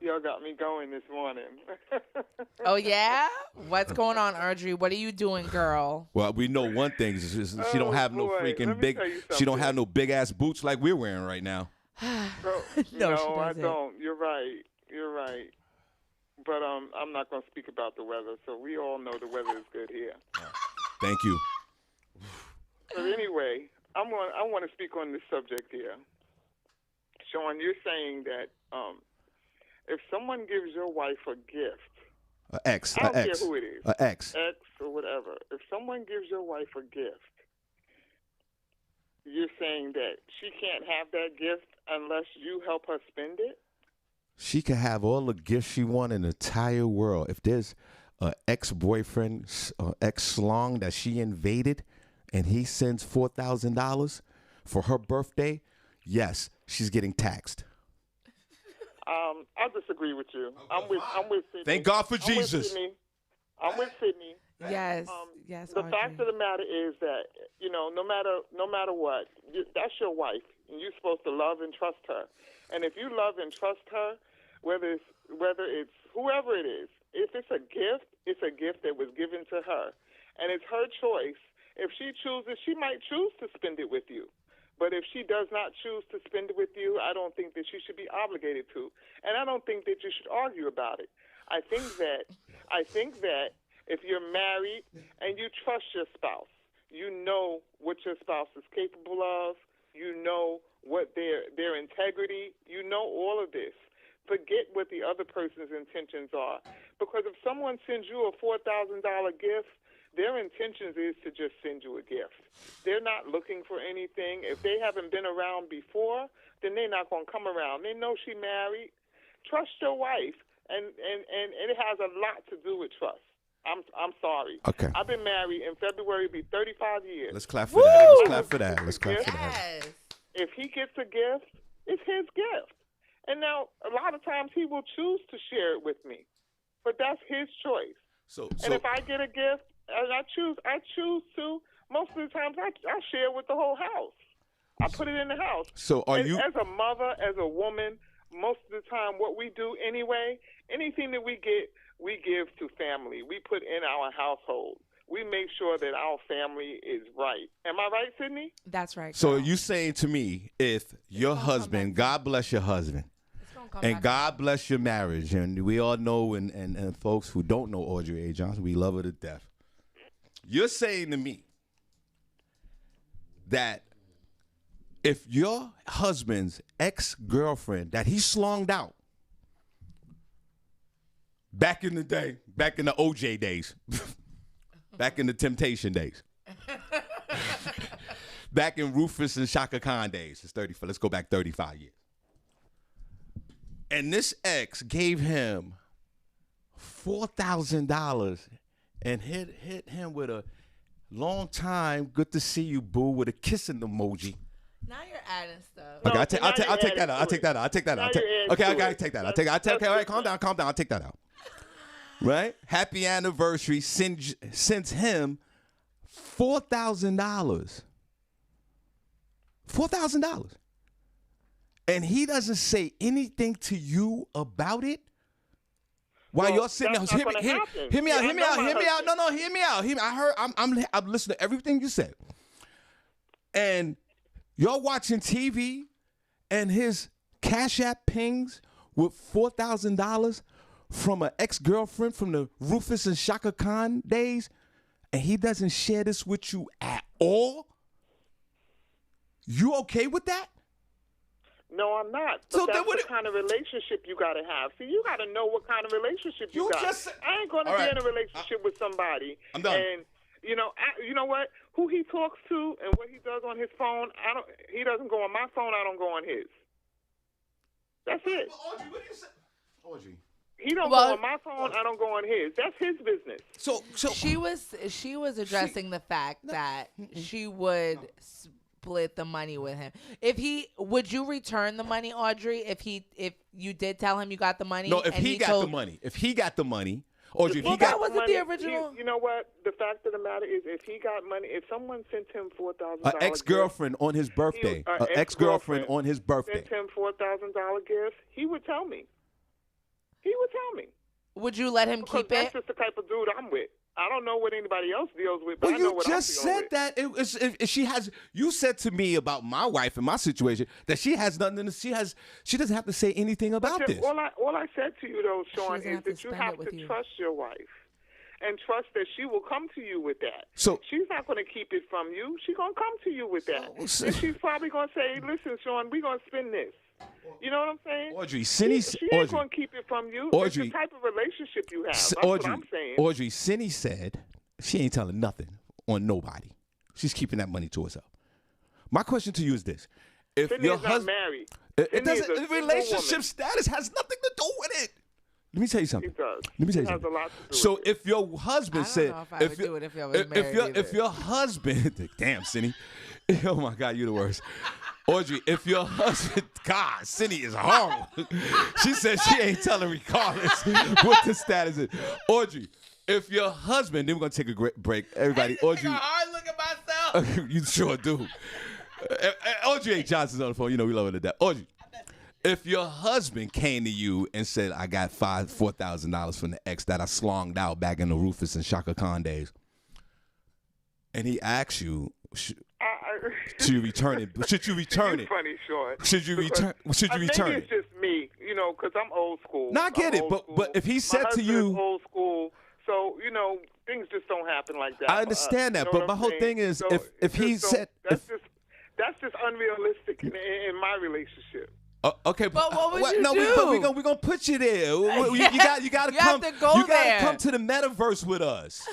Y'all got me going this morning. Oh, yeah? What's going on, Audrey? What are you doing, girl? Well, we know one thing. She don't have no boy. freaking Let me big. tell you She don't something. have no big ass boots like we're wearing right now. Bro, No, she I doesn't. don't. You're right. But I'm not going to speak about the weather. So we all know the weather is good here. Thank you. But anyway, I want to speak on this subject here. Shawn, you're saying that if someone gives your wife a gift, An ex. I don't An ex. care who it is, An ex. ex or whatever, if someone gives your wife a gift, you're saying that she can't have that gift unless you help her spend it? She can have all the gifts she wants in the entire world. If there's an ex-boyfriend, ex-slong that she invaded, and he sends $4,000 for her birthday, yes, she's getting taxed. I disagree with you. I'm with Sydney. Thank God for Jesus. I'm with Sydney. Yes. Yes. The Audrey. fact of the matter is that, no matter what, that's your wife, and you're supposed to love and trust her. And if you love and trust her, whether it's whoever it is, if it's a gift that was given to her, and it's her choice. If she chooses, she might choose to spend it with you. But if she does not choose to spend it with you, I don't think that she should be obligated to. And I don't think that you should argue about it. I think that if you're married and you trust your spouse, you know what your spouse is capable of, You know what their integrity. You know all of this. Forget what the other person's intentions are. Because if someone sends you a $4,000 gift, their intentions is to just send you a gift. They're not looking for anything. If they haven't been around before, then they're not going to come around. They know she married. Trust your wife, and it has a lot to do with trust. I'm sorry. Okay. I've been married in February. It'll be 35 years. Let's clap for that. Let's clap for that. Let's clap for that. Yes. If he gets a gift, it's his gift. And now, a lot of times, he will choose to share it with me, but that's his choice. And if I get a gift, and I choose to, most of the times I share with the whole house. I put it in the house. So are you? As a mother, as a woman, most of the time, what we do anyway, anything that we get, we give to family. We put in our household. We make sure that our family is right. Am I right, Sydney? That's right. So girl. are you saying to me, if your husband, God bless your husband, and God bless your marriage, and we all know, and folks who don't know Audrey A. Johnson, we love her to death. You're saying to me that if your husband's ex-girlfriend that he slonged out back in the day, back in the OJ days, back in the Temptation days, back in Rufus and Shaka Khan days, it's 35. Let's go back 35 years. And this ex gave him $4,000 and hit him with a long time, good to see you, boo, with a kissing emoji. Now you're adding stuff. Okay, No, I'll take that out. I'll take that out. Okay, I take that. Okay, all right, calm down. I'll take that out. Right? Happy anniversary. Sends him $4,000. $4,000. And he doesn't say anything to you about it? While you're sitting there, hear me out. No, hear me out. I'm listening to everything you said. And you're watching TV, and his Cash App pings with $4,000 from an ex-girlfriend from the Rufus and Shaka Khan days, and he doesn't share this with you at all? You okay with that? No, I'm not. But that's the kind of relationship you got to have. See, you got to know what kind of relationship you got. I ain't going to be in a relationship with somebody. I'm done. And, you know what? Who he talks to and what he does on his phone, he doesn't go on my phone, I don't go on his. That's it. Audrey, what do you say? Audrey. He don't go on my phone, I don't go on his. That's his business. So she was addressing the fact that she would split the money with him. Would you return the money, Audrey, if you did tell him you got the money? No, if he got the money, Audrey, if he got wasn't the original. You know what? The fact of the matter is, if he got money, if someone sent him $4,000, an ex-girlfriend on his birthday, an ex-girlfriend on his birthday, sent him $4,000 gift, he would tell me. He would tell me. Would you let him keep that's it? That's just the type of dude I'm with. I don't know what anybody else deals with, but well, I know you what just I'm dealing said with. that if she has. You said to me about my wife and my situation that she has nothing. She doesn't have to say anything about this. All I said to you though, Shawn, is that you have to trust your wife and trust that she will come to you with that. So she's not going to keep it from you. She's going to come to you with that. And she's probably going to say, "Listen, Shawn, we're going to spend this." You know what I'm saying? Audrey, she ain't going to keep it from you. Audrey, it's the type of relationship you have. That's Audrey, what I'm saying. Audrey, Senny said she ain't telling nothing on nobody. She's keeping that money to herself. My question to you is this: if Senny your is not husband, married. it doesn't. Is a Relationship woman. status has nothing to do with it. Let me tell you something. It does. Let me tell you It has something. a lot to do So with it. if your husband said, if your husband, damn, Senny, oh my God, you're the worst. Audrey, if your husband, God, Senny is horrible. She said she ain't telling regardless what the status is. Audrey, if your husband, then we're going to take a great break. Everybody, Audrey. Take a hard look at myself. You sure do. Audrey A. Johnson's on the phone. You know we love her to death. Audrey, if your husband came to you and said, I got $4,000 from the ex that I slonged out back in the Rufus and Shaka Khan days, and he asks you, should you return it? Should you return it? Funny, Shawn. Should you return? Should you return it? It's just me, because I'm old school. No, I get it, but if he said to you, is old school, so things just don't happen like that. I understand that, but my whole thing is, if he said, that's just unrealistic in my relationship. Okay, But what would you no, do? we're gonna put you there. You got to You come. have to go you got there. to come to the metaverse with us.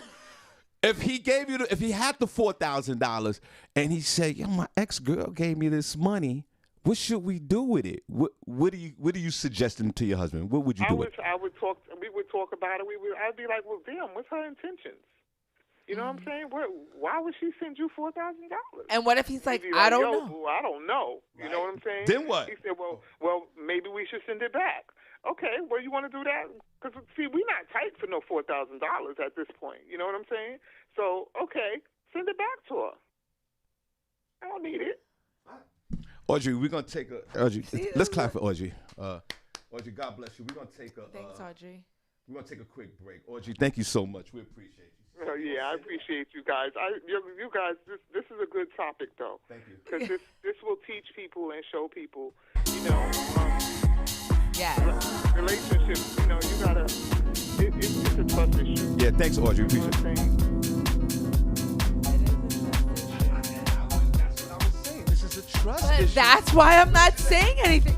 If he gave you, if he had the $4,000, and he said, "Yo, my ex girl gave me this money. What should we do with it? What are you suggesting to your husband? What would you do with it?" I would talk. We would talk about it. I'd be like, well, damn, what's her intentions? You know what I'm saying? Why would she send you $4,000? And what if he's like, He'd be I don't Yo, know. I don't know. You know what I'm saying? Then what? He said, well, maybe we should send it back. Okay, well, you want to do that? Because, see, we're not tight for no $4,000 at this point. You know what I'm saying? So, okay, send it back to her. I don't need it. Audrey, we're gonna take let's clap for Audrey. Audrey, God bless you. We're gonna take a. Thanks, Audrey. We're gonna take a quick break. Audrey, thank you so much. We appreciate you. Oh, yeah, I appreciate you guys. You guys, this is a good topic, though. Thank you. Because this will teach people and show people, you know, Yeah. relationships. You know, you gotta. It's a trust issue. Yeah, thanks, Audrey. You know Appreciate what it. I'm saying? That's what I was saying. This is a trust But issue. that's why I'm not saying anything.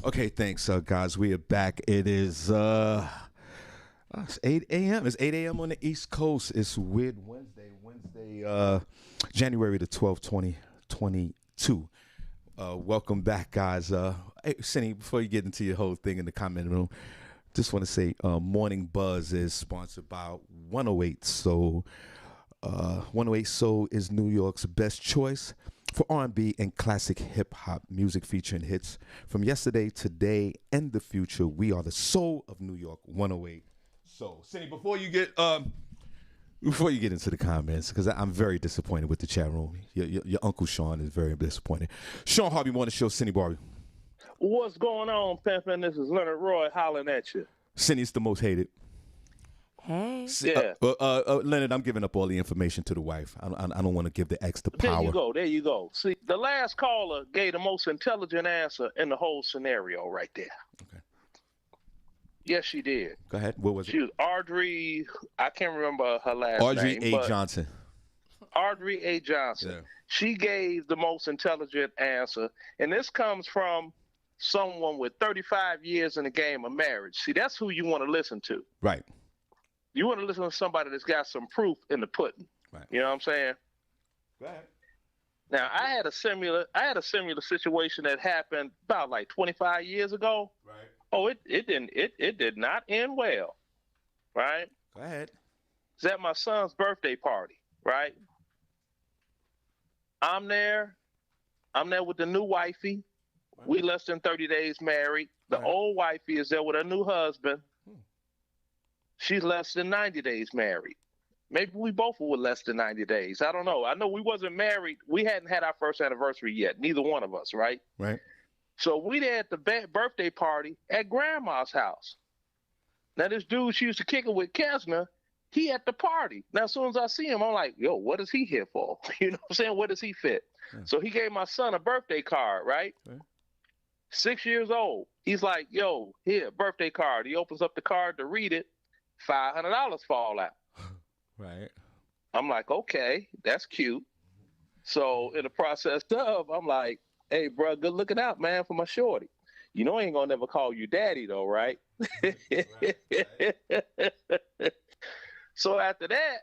Okay, thanks, guys. We are back. It is it's 8 a.m. It's 8 a.m. on the East Coast. It's Weird Wednesday, January the 12th, 2022. Welcome back, guys. Hey, Senny, before you get into your whole thing in the comment room, just want to say Morning Buzz is sponsored by 108 Soul. 108 Soul is New York's best choice for R&B and classic hip-hop music featuring hits from yesterday, today, and the future. We are the soul of New York 108 Soul. Senny, before you get into the comments, because I'm very disappointed with the chat room. Your Uncle Shawn is very disappointed. Shawn Harvey Morning Show, Senny Barbi. What's going on, Pimpin'? This is Leonard Roy hollering at you. Senny's the most hated. Hey. Yeah. Leonard, I'm giving up all the information to the wife. I don't want to give the ex the power. There you go. See, the last caller gave the most intelligent answer in the whole scenario right there. Okay. Yes, she did. Go ahead. What was She it? was Audrey, I can't remember her last Audrey name. A. Johnson. Audrey A. Johnson. Yeah. She gave the most intelligent answer. And this comes from someone with 35 years in the game of marriage. See, that's who you want to listen to. Right. You want to listen to somebody that's got some proof in the pudding. Right. You know what I'm saying? Go ahead. Now, I had a similar situation that happened about like 25 years ago. Right. Oh, it did not end well. Right? Go ahead. It's at my son's birthday party, right? I'm there with the new wifey. Right. We less than 30 days married. The Right. old wifey is there with her new husband. She's less than 90 days married. Maybe we both were less than 90 days. I don't know. I know we wasn't married. We hadn't had our first anniversary yet. Neither one of us, right? Right. So we there at the birthday party at Grandma's house. Now this dude she used to kick it with, Kesner, he at the party. Now as soon as I see him, I'm like, yo, what is he here for? You know what I'm saying? Where does he fit? Yeah. So he gave my son a birthday card, right? Okay. 6 years old. He's like, yo, here, birthday card. He opens up the card to read it. $500 fall out. Right. I'm like, okay, that's cute. So in the process of, I'm like, hey, bro, good looking out, man, for my shorty. You know I ain't gonna never call you daddy though, right? Right. So after that,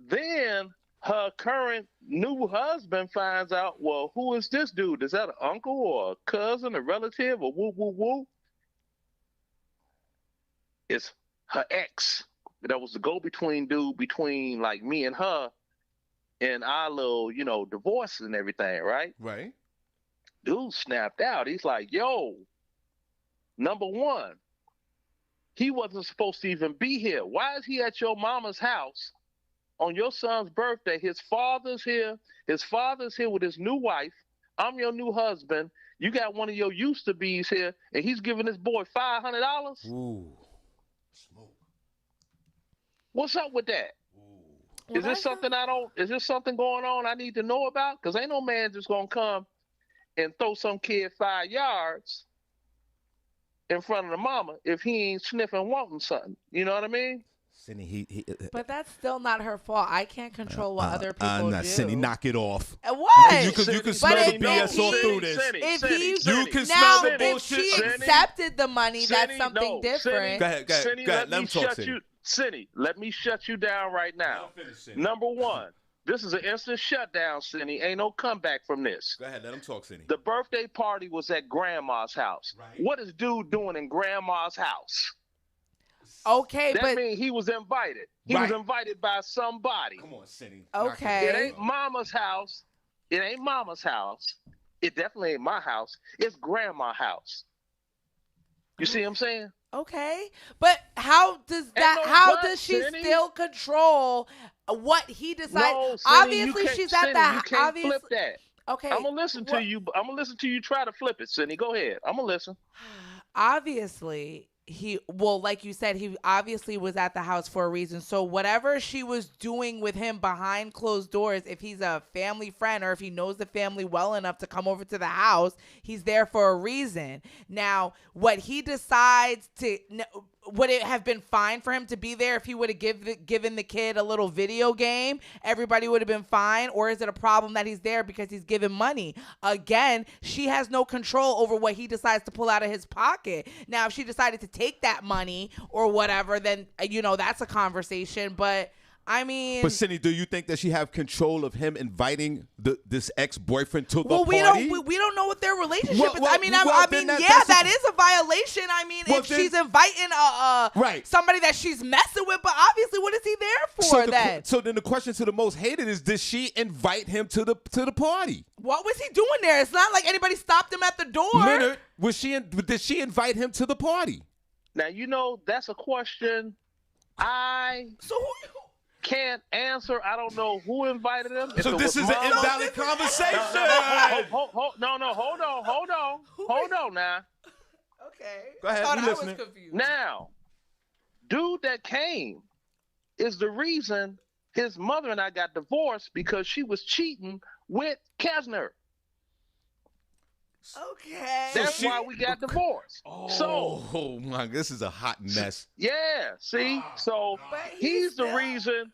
then her current new husband finds out, well, who is this dude? Is that an uncle or a cousin, a relative, or woo, woo, woo? It's her ex. That was the go-between dude between like me and her and our little, divorce and everything, right? Right. Dude snapped out. He's like, yo, number one, he wasn't supposed to even be here. Why is he at your mama's house on your son's birthday? His father's here. His father's here with his new wife. I'm your new husband. You got one of your used-to-be's here, and he's giving this boy $500? Ooh. Smoke. What's up with that? Ooh. Is this something is this something going on I need to know about? Because ain't no man just going to come and throw some kid 5 yards in front of the mama if he ain't sniffing wanting something. You know what I mean? Senny, But that's still not her fault. I can't control what other people do. Senny, knock it off. What? You can But smell the if BS all he- through this. If Senny, he Senny, You can now, smell the if bullshit. she Senny, accepted the money, that's Senny, something no, different. Go ahead. Senny, Let let him me talk, shut Senny. you. Senny, let me shut you down right now. Number one, this is an instant shutdown, Senny. Ain't no comeback from this. Go ahead. Let him talk, Senny. The birthday party was at Grandma's house. Right. What is dude doing in Grandma's house? Okay, That but means he was invited. He was Right. invited by somebody. Come on, Senny. Okay. It ain't mama's house. It ain't mama's house. It definitely ain't my house. It's grandma's house. You see what I'm saying? okay, but how does no how but, does she Senny. still control what he decides? No, Senny, you Obviously, can't- she's at Senny, the you can't obviously. flip that. Okay, I'm gonna listen to you. I'm gonna listen to you try to flip it, Senny. Go ahead. I'm gonna listen. Obviously, like you said, he obviously was at the house for a reason. So whatever she was doing with him behind closed doors, if he's a family friend or if he knows the family well enough to come over to the house, he's there for a reason. Now, what he decides to, would it have been fine for him to be there if he would have given the kid a little video game? Everybody would have been fine? Or is it a problem that he's there because he's giving money? Again, she has no control over what he decides to pull out of his pocket. Now, if she decided to take that money or whatever, then, that's a conversation. But I mean, But Senny, do you think that she have control of him inviting this ex-boyfriend to the well, party? we don't know what their relationship is. Well, I mean, then that is a violation. I mean, Well, if then- she's inviting Right. somebody that she's messing with, but obviously, what is he there for then? So then the question to the most hated is, did she invite him to the party? What was he doing there? It's not like anybody stopped him at the door. Leonard, did she invite him to the party? Now, that's a question I can't answer. I don't know who invited him. So this is an invalid conversation. Hold on now. Okay. Go ahead. I thought We I was listening. confused. Now, dude that came is the reason his mother and I got divorced because she was cheating with Kesner. Okay. That's why we got divorced. Oh my, this is a hot mess. Yeah, see? So But he's the still- reason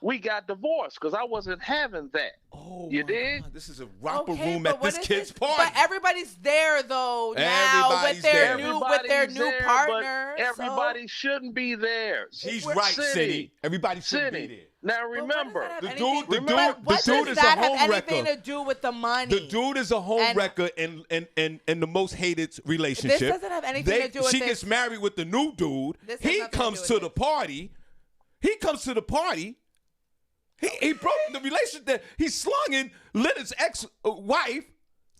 we got divorced because I wasn't having that. Oh, You my dig? God, this is a romper Okay, room but at what this is kid's this- party. But everybody's there though now Everybody's with their there. new partner. But everybody shouldn't be there. He's We're- right, Cindy. Cindy. Everybody should be there. Now remember, The What dude does is that a have home anything wrecker. to do with the money? The dude is a home And- wrecker in the most hated relationship. This doesn't have anything to do with She this. gets married with the new dude. This has He nothing to comes do to with the this. party. He comes to the party. He broke the relationship that he slung in Leonard's ex-wife.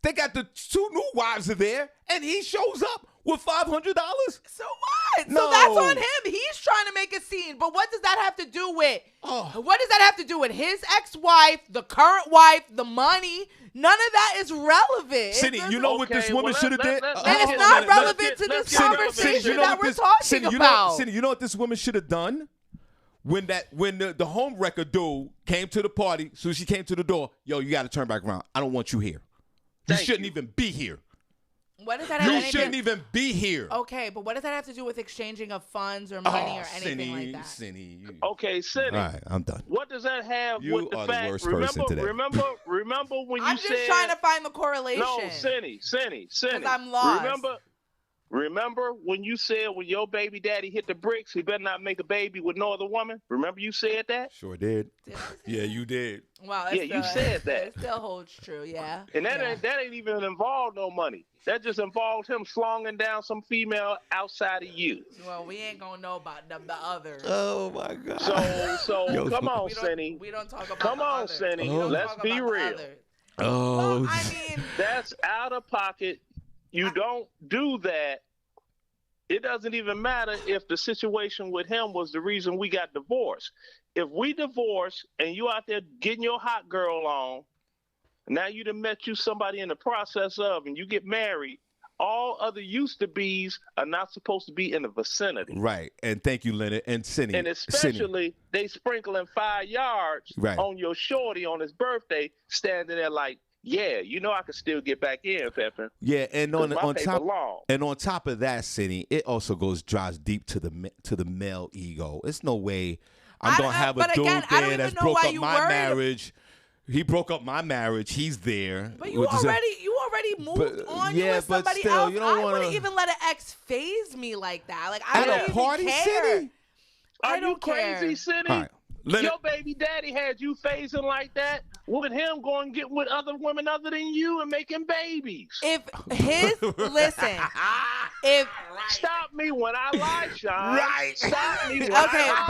They got the two new wives are there, and he shows up with $500. So what? No. So that's on him. He's trying to make a scene. But what does that have to do with? What does that have to do with his ex-wife, the current wife, the money? None of that is relevant. Cindy, you know what this woman should have did? And it's not relevant to this conversation that we're talking Cindy, about. Cindy, you know what this woman should have done? When the home wrecker dude came to the party, so she came to the door, yo, you got to turn back around. I don't want you here. You shouldn't even be here. What does that have You anything? shouldn't even be here. Okay, but what does that have to do with exchanging of funds or money or anything like that? Cindy. okay, Cindy. All right, I'm done. What does that have You with the are the fact? worst person today. Remember when you I'm said just trying to find the correlation. no, Senny. 'Cause I'm lost. Remember when you said when your baby daddy hit the bricks, he better not make a baby with no other woman? Remember you said that? Sure did. Did I say Yeah, you did. Well, Yeah, you said that. It still holds true, yeah. And that Yeah. ain't even involved no money. That just involved him slonging down some female outside of you. Well, we ain't gonna know about the others. Oh my God. So Yo, come on, we Senny. we don't talk about Come the on, others. Senny. We don't Let's talk be about the real. others. Oh. Well, I mean, That's out of pocket. You don't do that. It doesn't even matter if the situation with him was the reason we got divorced. If we divorce and you out there getting your hot girl on, now you done met you somebody in the process of, and you get married, all other used to be's are not supposed to be in the vicinity. Right. And thank you, Leonard. And Cindy. And especially they sprinkling 5 yards Right. on your shorty on his birthday, standing there like, yeah, I could still get back in, Peppin. Yeah, and 'Cause my on paper top long. and on top of that, Cindy, it also drives deep to the male ego. It's no way I'm gonna have a but dude again, I don't there even that's know broke why up you my worried. marriage. He broke up my marriage. He's there. but you already moved But- on. yeah, You with but somebody still, else. you don't I wanna- wouldn't even let an ex phase me like that. Like I At don't a even party, care. Cindy? I Are don't you crazy, care. Cindy? All right. Leonard, Your baby daddy had you phasing like that with him going get with other women other than you and making babies. If if Stop me when I lie, Sean. Right. Stop me when okay, I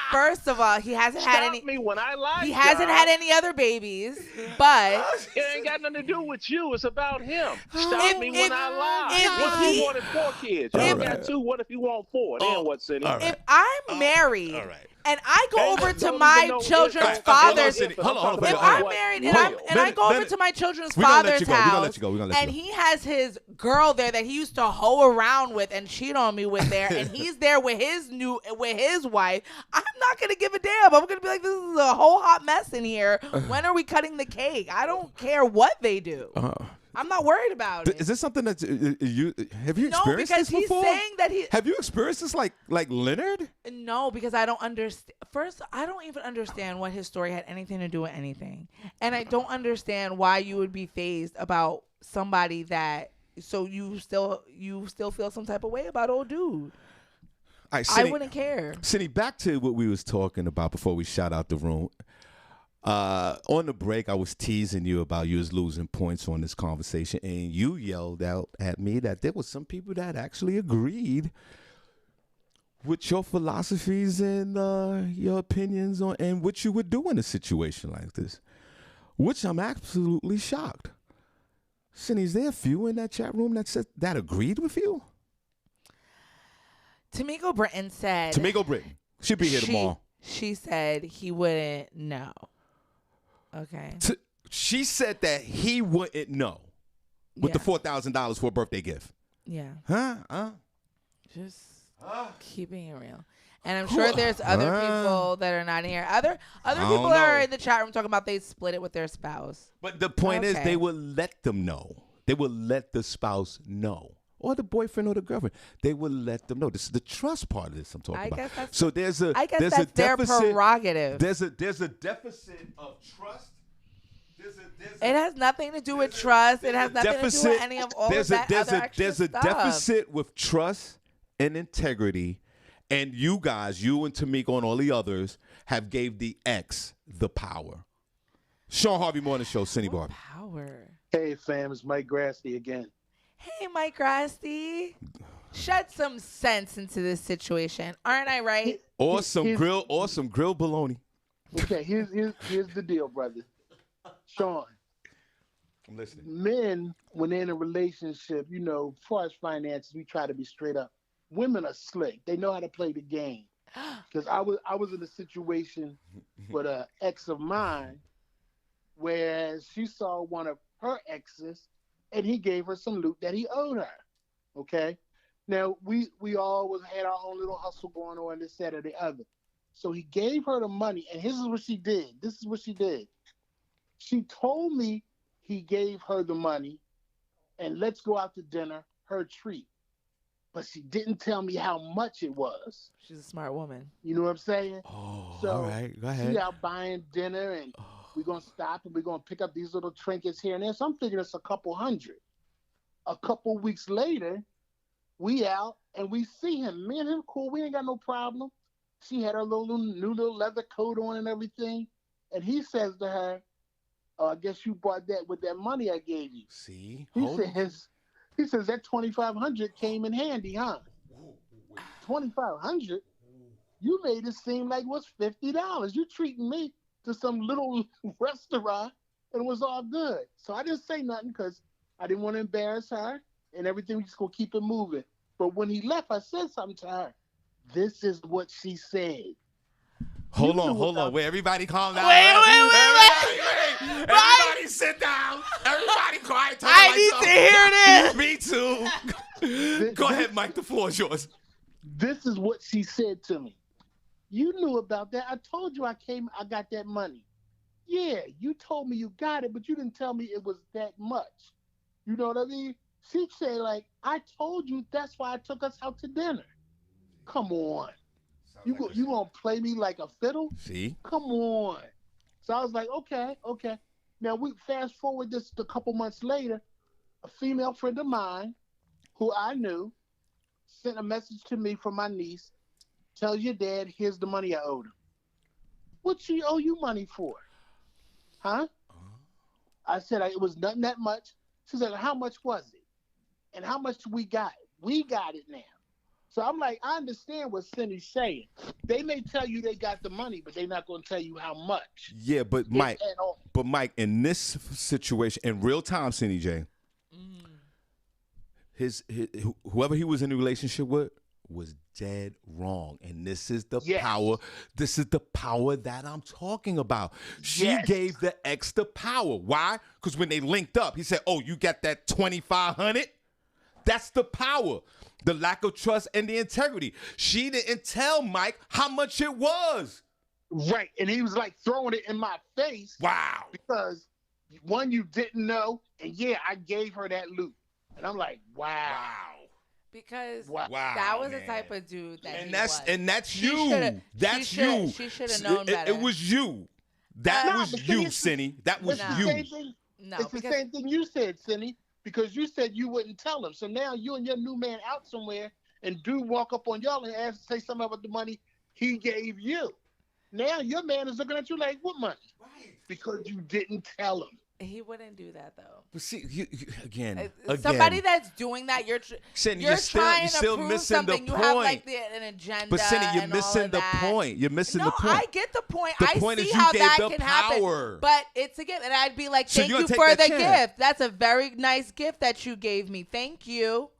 but first of all, he hasn't had Stop any. me when I lie, He hasn't Sean. had any other babies, but It ain't got nothing to do with you. It's about him. Stop If- me if- when I lie. if What if he- he wanted 4 kids? You All got right. 2. What if you want 4? Then what, Cindy? all right. if I'm married all right. and I go over to Don't my even know if- children's Hold on, father's, Cindy. Hold on, hold on, if hold on. I'm married and I Leonard, go over Leonard, to my children's we gonna let father's you go. We gonna house, let you go. We gonna let and you go. he has his girl there that he used to hoe around with and cheat on me with there, and he's there with his wife, I'm not gonna give a damn. I'm gonna be like, this is a whole hot mess in here. When are we cutting the cake? I don't care what they do. I'm not worried about it. Is this something that you have you No, experienced because this he's before? saying that he. Have you experienced this like Leonard? No, because I don't understand. First, I don't even understand what his story had anything to do with anything, and I don't understand why you would be fazed about somebody that. So you still feel some type of way about old dude. All right, I wouldn't care. Cindy, back to what we was talking about before we shot out the room. On the break, I was teasing you about you was losing points on this conversation, and you yelled out at me that there was some people that actually agreed with your philosophies and your opinions on and what you would do in a situation like this. which I'm absolutely shocked. Senny, is there a few in that chat room that agreed with you? Tamiko Britton said. Tamiko Britton. She'll be here tomorrow. She said he wouldn't know. Okay. She said that he wouldn't know with the $4,000 for a birthday gift. Yeah. Huh? Just keeping it real. And I'm sure there's other people that are not here. Other people are in the chat room talking about they split it with their spouse. But the point is they will let them know. They will let the spouse know. Or the boyfriend or the girlfriend. They will let them know. This is the trust part of this I'm talking about. So there's a deficit. Their prerogative. There's a deficit of trust. It has nothing to do with trust. It has nothing to do with any of all of that other extra There's a deficit with trust and integrity. And you guys, you and Tamiko and all the others, have gave the ex the power. Shawn Harvey Morning Show, Senny Barbi. Power. Hey, fam, it's Mike Grassley again. Hey, Mike Grassley. Shed some sense into this situation. Aren't I right? Or some grilled bologna. Okay, here's the deal, brother. Shawn. I'm listening. Men, when they're in a relationship, you know, as far as finances, we try to be straight up. Women are slick. They know how to play the game. Because I was in a situation with an ex of mine, whereas she saw one of her exes, and he gave her some loot that he owed her. Okay? Now, we all had our own little hustle going on, this, that, or the other. So he gave her the money, and this is what she did. She told me he gave her the money, and let's go out to dinner, her treat. But she didn't tell me how much it was. She's a smart woman. You know what I'm saying? Oh, so all right. Go ahead. She out buying dinner, and we're going to stop, and we're going to pick up these little trinkets here and there. So I'm thinking it's a couple hundred. A couple weeks later, we out, and we see him. Me and him cool. We ain't got no problem. She had her new little leather coat on and everything. And he says to her, I guess you bought that with that money I gave you. See? He says that $2,500 came in handy, huh? $2,500? You made it seem like it was $50. You treating me to some little restaurant and it was all good. So I didn't say nothing because I didn't want to embarrass her and everything. We just gonna keep it moving. But when he left, I said something to her. This is what she said. Hold on. Wait, everybody calm down. Wait. Everybody sit down. Everybody quiet. I need to hear this. Me too. Go ahead, Mike. The floor is yours. This is what she said to me. You knew about that. I told you I got that money. Yeah, you told me you got it, but you didn't tell me it was that much. You know what I mean? She'd say, like, I told you that's why I took us out to dinner. Come on. You gonna play me like a fiddle? See? Come on. So I was like, okay. Now we fast forward this a couple months later, a female friend of mine who I knew sent a message to me from my niece. Tell your dad, here's the money I owed him. What she owe you money for? Huh? I said it was nothing that much. She said, how much was it? And how much we got? We got it now. So I'm like, I understand what Senny's saying. They may tell you they got the money, but they're not going to tell you how much. Yeah, but Mike, in this situation, in real time, Senny J, his whoever he was in a relationship with was dead wrong, and this is the power. This is the power that I'm talking about. She gave the ex the power. Why? Because when they linked up, he said, "Oh, you got that 2,500." That's the power. The lack of trust and the integrity. She didn't tell Mike how much it was. Right. And he was like throwing it in my face. Wow. Because one, you didn't know. And I gave her that loot. And I'm like, wow. Because that was the type of dude that he was. And that's you. That's you. She should have known better. It was you. That was you, Senny. That was you. It's the same thing you said, Senny. Because you said you wouldn't tell him. So now you and your new man out somewhere and dude walk up on y'all and say something about the money he gave you. Now your man is looking at you like, what money? Right. Because you didn't tell him. He wouldn't do that though. But see, again, Somebody that's doing that, you're Senny, you're still trying to prove missing something. the You have point. like an agenda. But Senny, you're and all missing of the that. point. You're missing No, the point. I get the point. The I point see is you how gave that the can power. happen. But it's a gift, and I'd be like, So thank you're you gonna for take the that chance. gift. That's a very nice gift that you gave me. Thank you.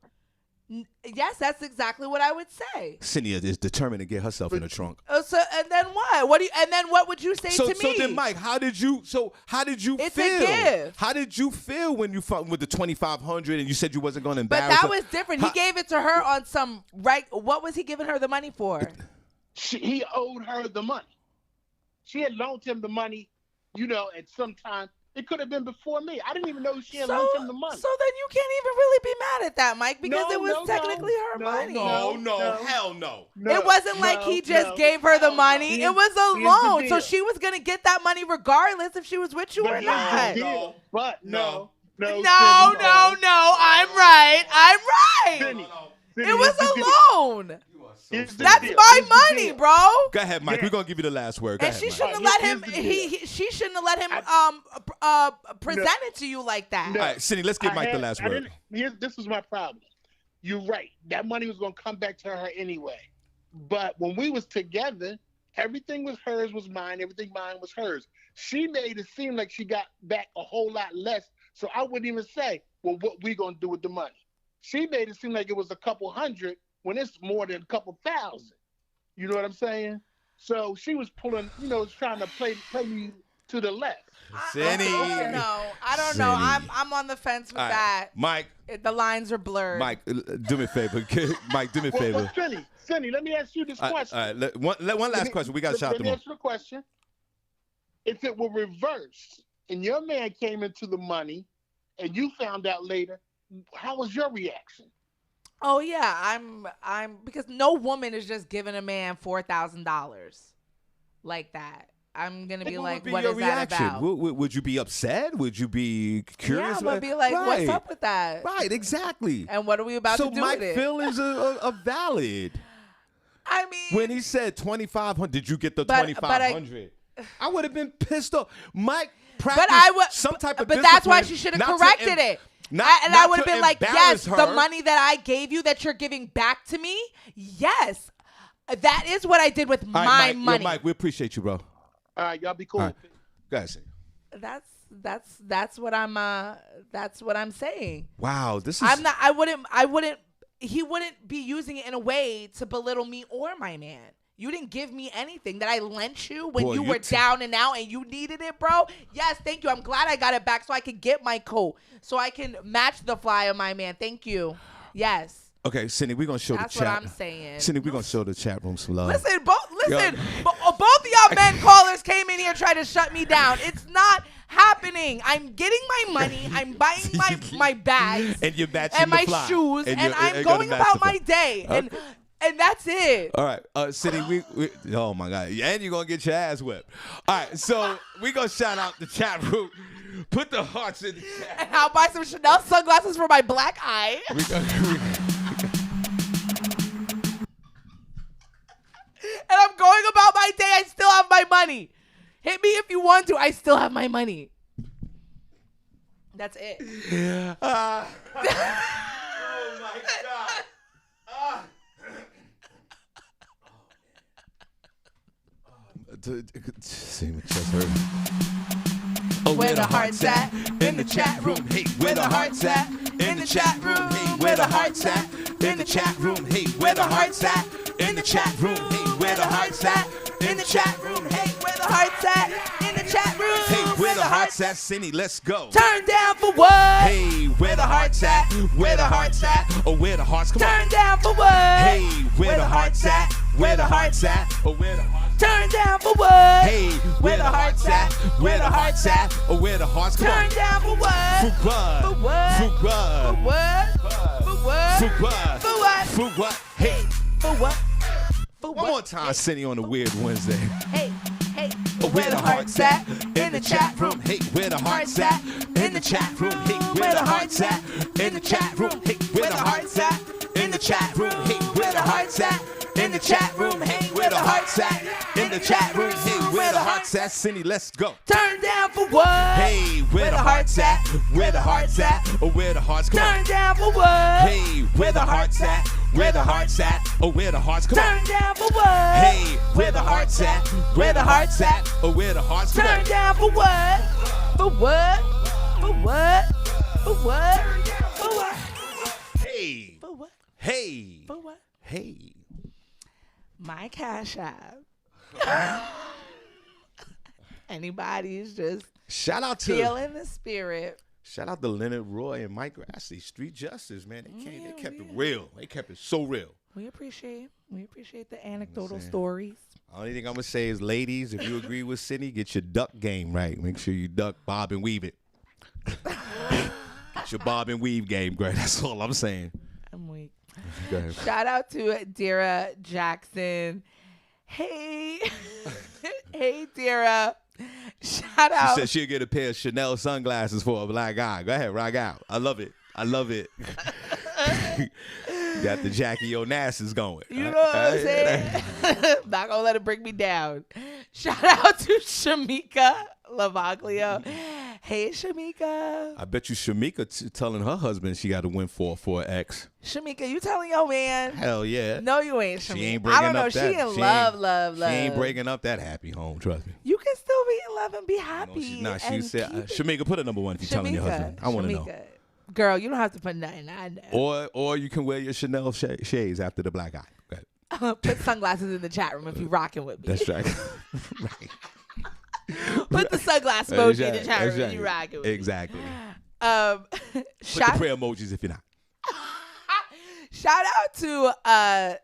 Yes, that's exactly what I would say. Senny is determined to get herself in the trunk. So and then what? And then what would you say to me? So then, Mike, how did you feel? It's a gift. How did you feel when you fought with the 2,500 and you said you wasn't going to But embarrass that her? was different. He gave it to her on some What was he giving her the money for? He owed her the money. She had loaned him the money, at some time. It could have been before me. I didn't even know she had loaned him the money. So then you can't even really be mad at that, Mike, because No, it was no, technically her money. No, hell no. It wasn't like he just gave her the money. It was a loan. So she was going to get that money regardless if she was with you or not. No. I'm right. Senny, It was a loan. That's my money, bro. Go ahead, Mike. We're gonna give you the last word. Go And ahead, she Mike. shouldn't have let him. She shouldn't have let him present it to you like that. All right, Senny, let's give Mike the last word. This was my problem. You're right. That money was gonna come back to her anyway. But when we was together, everything was hers was mine. Everything mine was hers. She made it seem like she got back a whole lot less. So I wouldn't even say, well, what we gonna do with the money? She made it seem like it was a couple hundred when it's more than a couple thousand. You know what I'm saying? So she was pulling, trying to play me to the left. Senny. I don't know. I'm on the fence with that. Mike. The lines are blurred. Mike, do me a favor. Mike, do me a favor. Well, Senny, let me ask you this question. All right, one last question. We got to shout Let them me out. ask you a question. If it were reversed and your man came into the money and you found out later, how was your reaction? Oh yeah, I'm because no woman is just giving a man $4,000 like that. I'm gonna be like, what is that about? Would you be upset? Would you be curious? Yeah, I'm gonna be like, what's up with that? Right, exactly. And what are we about to do Mike with it? So Mike feelings are valid. I mean, when he said 2,500, did you get the 2,500? I would have been pissed off. Mike practiced some type of discipline. But that's why she should have corrected it. I would have been like, yes, the money that I gave you that you're giving back to me, yes, that is what I did with my money. Mike, we appreciate you, bro. All right, y'all be cool. Right. Guys, that's what I'm saying. Wow, this is. I wouldn't. He wouldn't be using it in a way to belittle me or my man. You didn't give me anything that I lent you when you were down and out and you needed it, bro. Yes, thank you. I'm glad I got it back so I could get my coat, so I can match the fly of my man. Thank you. Yes. Okay, Senny, we're going to show the chat. That's what I'm saying. Senny, we're going to show the chat room some love. Listen, both of y'all men callers came in here trying to shut me down. It's not happening. I'm getting my money. I'm buying my bags and you're matching and my the fly. shoes, and I'm going about my day. Okay. And that's it. All right, Senny, we oh my God, and you're gonna get your ass whipped. All right, so we gonna shout out the chat room. Put the hearts in the chat. And I'll buy some Chanel sunglasses for my black eye. And I'm going about my day. I still have my money. Hit me if you want to. I still have my money. That's it. Oh my God. See my chest hurt. Oh, where the hearts at? In the chat room. Hey, where the hearts at? In the chat room. Hey, where the hearts at? In the chat room. Hey, where the hearts at? In the chat room. Hey, where the hearts at? In the chat room. Hey, where the hearts at? In the chat room. Hey, where the hearts at? Senny, let's go. Turn down for what? Hey, where the hearts at? Where the hearts at? Oh, where the hearts? Come on. Turn down for what? Hey, where the hearts at? Where the hearts at? Oh, where the hearts? Turn down for what? Hey, where the hearts at? Where the hearts at? Oh, where the hearts? Come on. Turn down for what? For what? For what? For what? For what? For what? For what? For what? For what? Hey. For what? For what? One more time, Senny on a Weird Wednesday. Hey, hey. Oh, where the hearts at? In the chat room. Hey, where the hearts at? In the chat room. Hey, where the hearts at? In the chat room. Hey, where the hearts at? In the chat room. Hey, where the hearts at? In the chat room, hey, where the hearts at? In the chat room, hey, where the hearts at? Senny, let's go. Turn down for what? Hey, where the hearts at? Where the hearts at? Or where the hearts come Turn on. down for what? Hey, where the hearts at? Where the hearts at? Or where the hearts come Turn on. down for what? Hey, where the hearts at? Where the hearts at? Or where the hearts come Turn on. down for what? For what? For what? For what? For what? Hey, For what? hey, For what? hey. My Cash App. Anybody's just Shout out to feeling the spirit. Leonard Roy and Mike Grassley, Street Justice, man. They kept it real. They kept it so real. We appreciate the anecdotal stories. Only thing I'm gonna say is, ladies, if you agree with Senny, get your duck game right. Make sure you duck, bob, and weave it. Get your bob and weave game great. That's all I'm saying. I'm weak. Go ahead. Shout out to Dira Jackson. Hey, hey, Dira. Shout She out. said she'll get a pair of Chanel sunglasses for a black guy. Go ahead, rock out. I love it. I love it. Got the Jackie Onassis going. You know what I'm saying? Not gonna let it bring me down. Shout out to Shamika Lavaglio. Hey, Shamika. I bet you Shamika telling her husband she got to win for an ex. Shamika, you telling your man? Hell yeah. No, you ain't, Shamika. She ain't breaking I don't know. up that. She in love. She ain't breaking up that happy home. Trust me. You can still be in love and be happy. No, she's not. She and said, keep it- Shamika, put a number one if you're telling your husband. I want to know. Shamika. Girl, you don't have to put nothing. I know. Or you can wear your Chanel shades after the black eye. Go ahead. Put sunglasses in the chat room if you rocking with me. That's right. Right. Put the sunglass emoji in the chat room if you rocking with me. Exactly. Put Put the prayer emojis if you're not. Shout out to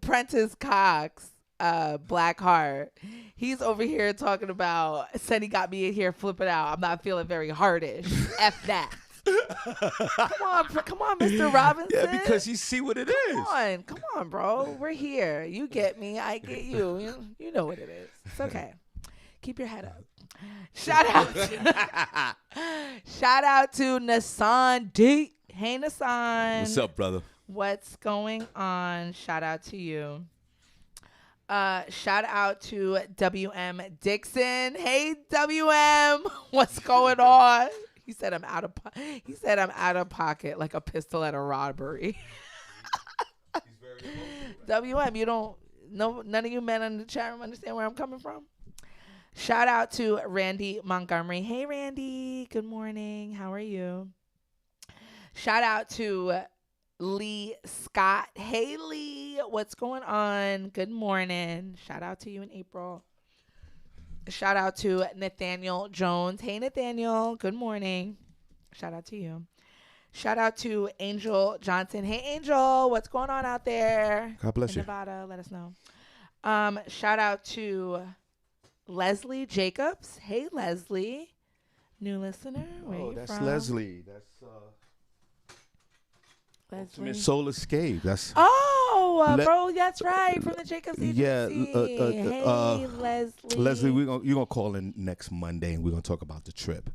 Prentice Cox, Blackheart. He's over here talking about Senny got me in here flipping out. I'm not feeling very hardish. F that. Come on, Mr. Robinson. Yeah, because you see what it is. Come on, bro. We're here. You get me. I get you. You know what it is. It's okay. Keep your head up. Shout out to Nassan D. Hey, Nassan. What's up, brother? What's going on? Shout out to you. Shout out to WM Dixon. Hey, WM. What's going on? He said I'm out of pocket like a pistol at a robbery. WM, none of you men in the chat room understand where I'm coming from. Shout out to Randy Montgomery. Hey, Randy. Good morning. How are you? Shout out to Lee Scott. Hey, Lee. What's going on? Good morning. Shout out to you in April. Shout out to Nathaniel Jones. Hey, Nathaniel. Good morning. Shout out to you. Shout out to Angel Johnson. Hey, Angel. What's going on out there? God bless you. Nevada. Let us know. Shout out to Leslie Jacobs. Hey, Leslie. New listener. Where you that's from? Leslie. That's Leslie. Ultimate Soul-Escape. That's Bro, that's right. From the Jacobs agency. Yeah. Hey, Leslie. Leslie, you're gonna call in next Monday and we're gonna talk about the trip.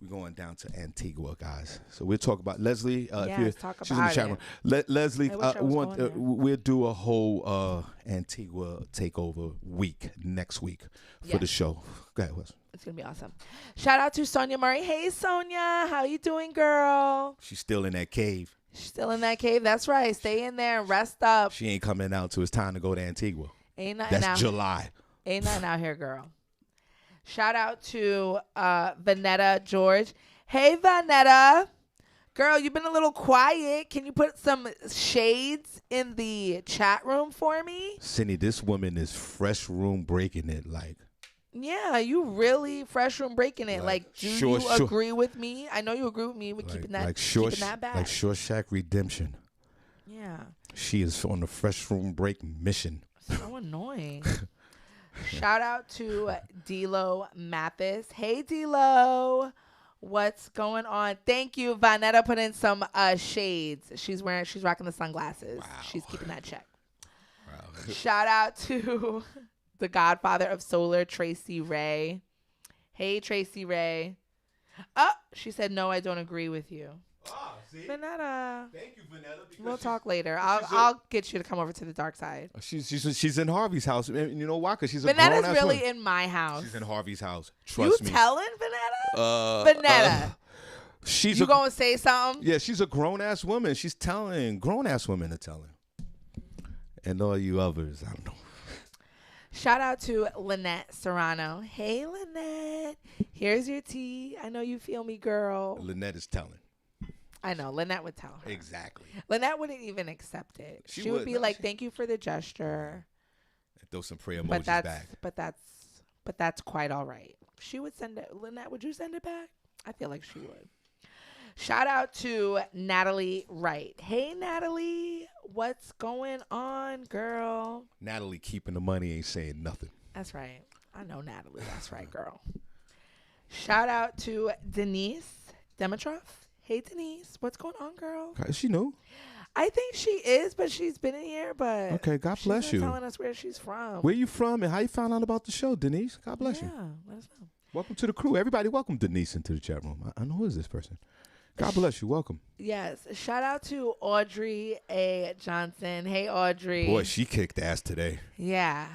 We're going down to Antigua, guys. So we'll talk about Leslie. Yes, talk she's in the about chat it. room. Leslie, I wish I was going there. we'll do a whole Antigua takeover week next week for the show. Go ahead, Wes. It's gonna be awesome. Shout out to Sonia Murray. Hey, Sonia, how you doing, girl? She's still in that cave. She's still in that cave. That's right. Stay in there and rest up. She ain't coming out till it's time to go to Antigua. Ain't nothing That's out. July. Ain't nothing out here, girl. Shout out to Vanetta George. Hey, Vanetta. Girl, you've been a little quiet. Can you put some shades in the chat room for me? Senny, this woman is fresh room breaking it. Like, yeah, you really fresh room breaking it. Like, do sure. you agree with me? I know you agree with me with keeping that back. Like Shawshank Redemption. Yeah. She is on the fresh room break mission. So annoying. Shout out to D-Lo Mathis. Hey, D-Lo. What's going on? Thank you. Vanetta put in some shades. She's rocking the sunglasses. Wow. She's keeping that check. Wow. Shout out to the godfather of solar, Tracy Ray. Hey, Tracy Ray. Oh, she said, no, I don't agree with you. Vanetta. Thank you, Vanetta. We'll talk later. I'll get you to come over to the dark side. She's in Harvey's house. And you know why? Because she's a grown-ass Vanetta's really woman. in my house. She's in Harvey's house. You Trust me. telling Vanetta? Vanetta. You gonna say something? Yeah, she's a grown-ass woman. She's telling. Grown-ass women are telling. And all you others, I don't know. Shout out to Lynette Serrano. Hey, Lynette. Here's your tea. I know you feel me, girl. Lynette is telling. I know. Lynette would tell her. Exactly. Lynette wouldn't even accept it. She would be no, like, thank you for the gesture. And throw some prayer emojis back. But that's quite all right. She would send it. Lynette, would you send it back? I feel like she would. Shout out to Natalie Wright. Hey, Natalie. What's going on, girl? Natalie keeping the money, ain't saying nothing. That's right. I know Natalie. That's right, girl. Shout out to Denise Dimitrov. Hey, Denise. What's going on, girl? Is she new? I think she is, but she's been in here. But okay, God bless you. She's telling us where she's from. Where you from and how you found out about the show, Denise? God bless you. Yeah, let us know. Welcome to the crew. Everybody, welcome Denise into the chat room. I know who is this person. God bless you. Welcome. Yes. Shout out to Audrey A. Johnson. Hey, Audrey. Boy, she kicked ass today. Yeah.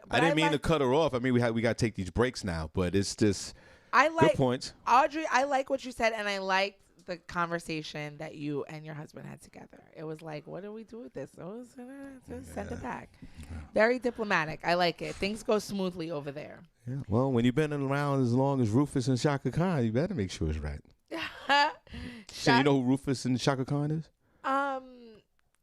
I didn't mean to cut her off. I mean, we got to take these breaks now, but it's just good points. Audrey, I like what you said, and I liked the conversation that you and your husband had together. It was like, what do we do with this? Send it back. Very diplomatic. I like it. Things go smoothly over there. Yeah. Well, when you've been around as long as Rufus and Shaka Khan, you better make sure it's right. So you know who Rufus and Shaka Khan is?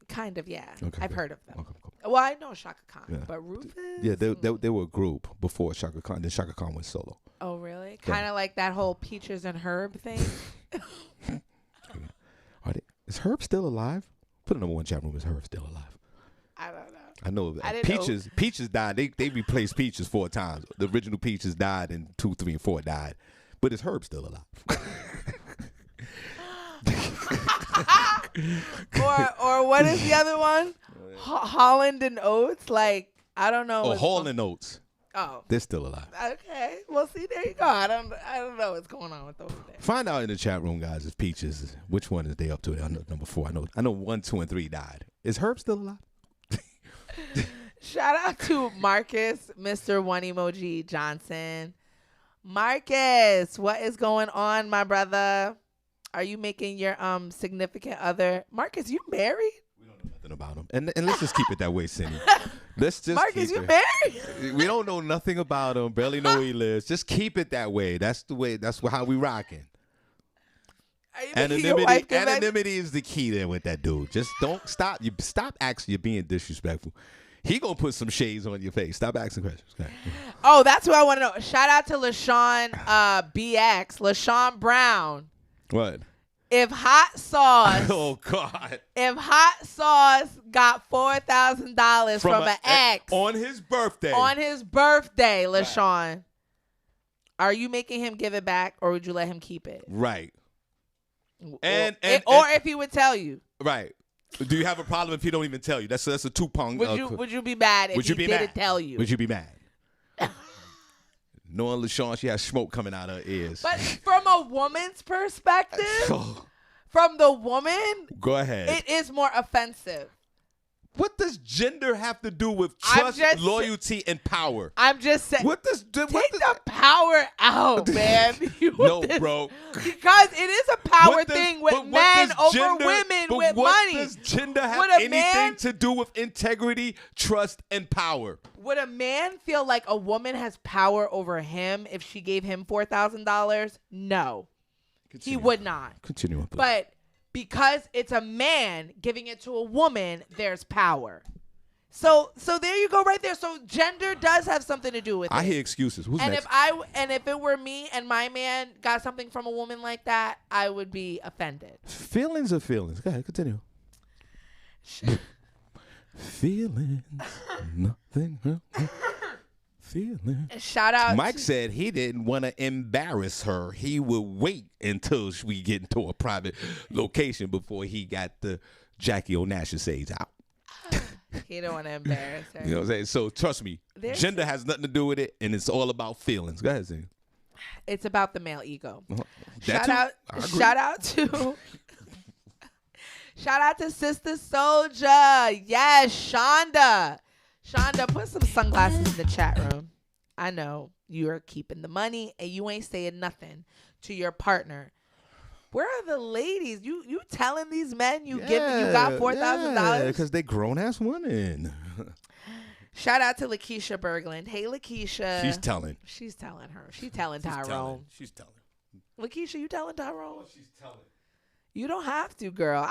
Kind of, yeah. Okay, I've heard of them. Okay, cool. Well, I know Shaka Khan, Yeah. but Rufus? Yeah, they were a group before Shaka Khan. Then Shaka Khan went solo. Oh, really? Kind of like that whole Peaches and Herb thing? Is Herb still alive? Put a number one chat room. Is Herb still alive? I don't know. I know that. I didn't know. Peaches died. They replaced Peaches 4 times. The original Peaches died, and 2, 3, and 4 died. But is Herb still alive? or what is the other one? Holland and Oates. Like, I don't know. Oh, Hall and Oates. Oh, they're still alive. Okay. Well, see, there you go. I don't know what's going on with those things. Find out in the chat room, guys. If Peaches, which one is they up to? I know number 4. I know 1, 2, and 3 died. Is Herb still alive? Shout out to Marcus, Mr. One Emoji Johnson. Marcus, what is going on, my brother? Are you making your significant other? Marcus, you married? We don't know nothing about him. And let's just keep it that way, Senny. Let's just Marcus, keep you it. married? We don't know nothing about him. Barely know where he lives. Just keep it that way. That's the way. That's how we rocking. Anonymity is the key there with that dude. Just don't stop. You stop asking. You're being disrespectful. He gonna put some shades on your face. Stop asking questions. Okay. Oh, that's what I want to know. Shout out to LaShawn BX, LaShawn Brown. What? If hot sauce, oh God! If hot sauce got $4,000 from an ex on his birthday, LaShawn, right. Are you making him give it back, or would you let him keep it? Right. Or if he would tell you. Right. Do you have a problem if he don't even tell you? That's a 2-prong. Would you be mad if he didn't tell you? Would you be mad? Knowing LaShawn, she has smoke coming out her ears. But from a woman's perspective, from the woman, go ahead. It is more offensive. What does gender have to do with trust, loyalty, and power? I'm just saying. Take the power out, man. No, bro. Because it is a power thing with men over women with money. Does gender have anything to do with integrity, trust, and power? Would a man feel like a woman has power over him if she gave him $4,000? No. He would not. Continue. But because it's a man giving it to a woman, there's power. So there you go right there. So gender does have something to do with it. I hear excuses. Who's next? If it were me and my man got something from a woman like that, I would be offended. Feelings are feelings. Go ahead, continue. Feelings, nothing. Feeling. Shout out. Mike said he didn't want to embarrass her. He would wait until we get into a private location before he got the Jackie Onassis out. He don't want to embarrass her. You know what I'm saying? So trust me, gender has nothing to do with it, and it's all about feelings. Go ahead, Zane. It's about the male ego. Shout out to Shout out to Sister Soldier. Yes, Shonda. Shonda, put some sunglasses in the chat room. I know you're keeping the money and you ain't saying nothing to your partner. Where are the ladies? You telling these men you got $4,000? Yeah, because they grown ass women. Shout out to Lakeisha Berglund. Hey, Lakeisha. She's telling. She's telling her. She's telling Tyrone. She's telling. Lakeisha, you telling Tyrone? Oh, she's telling. You don't have to, girl.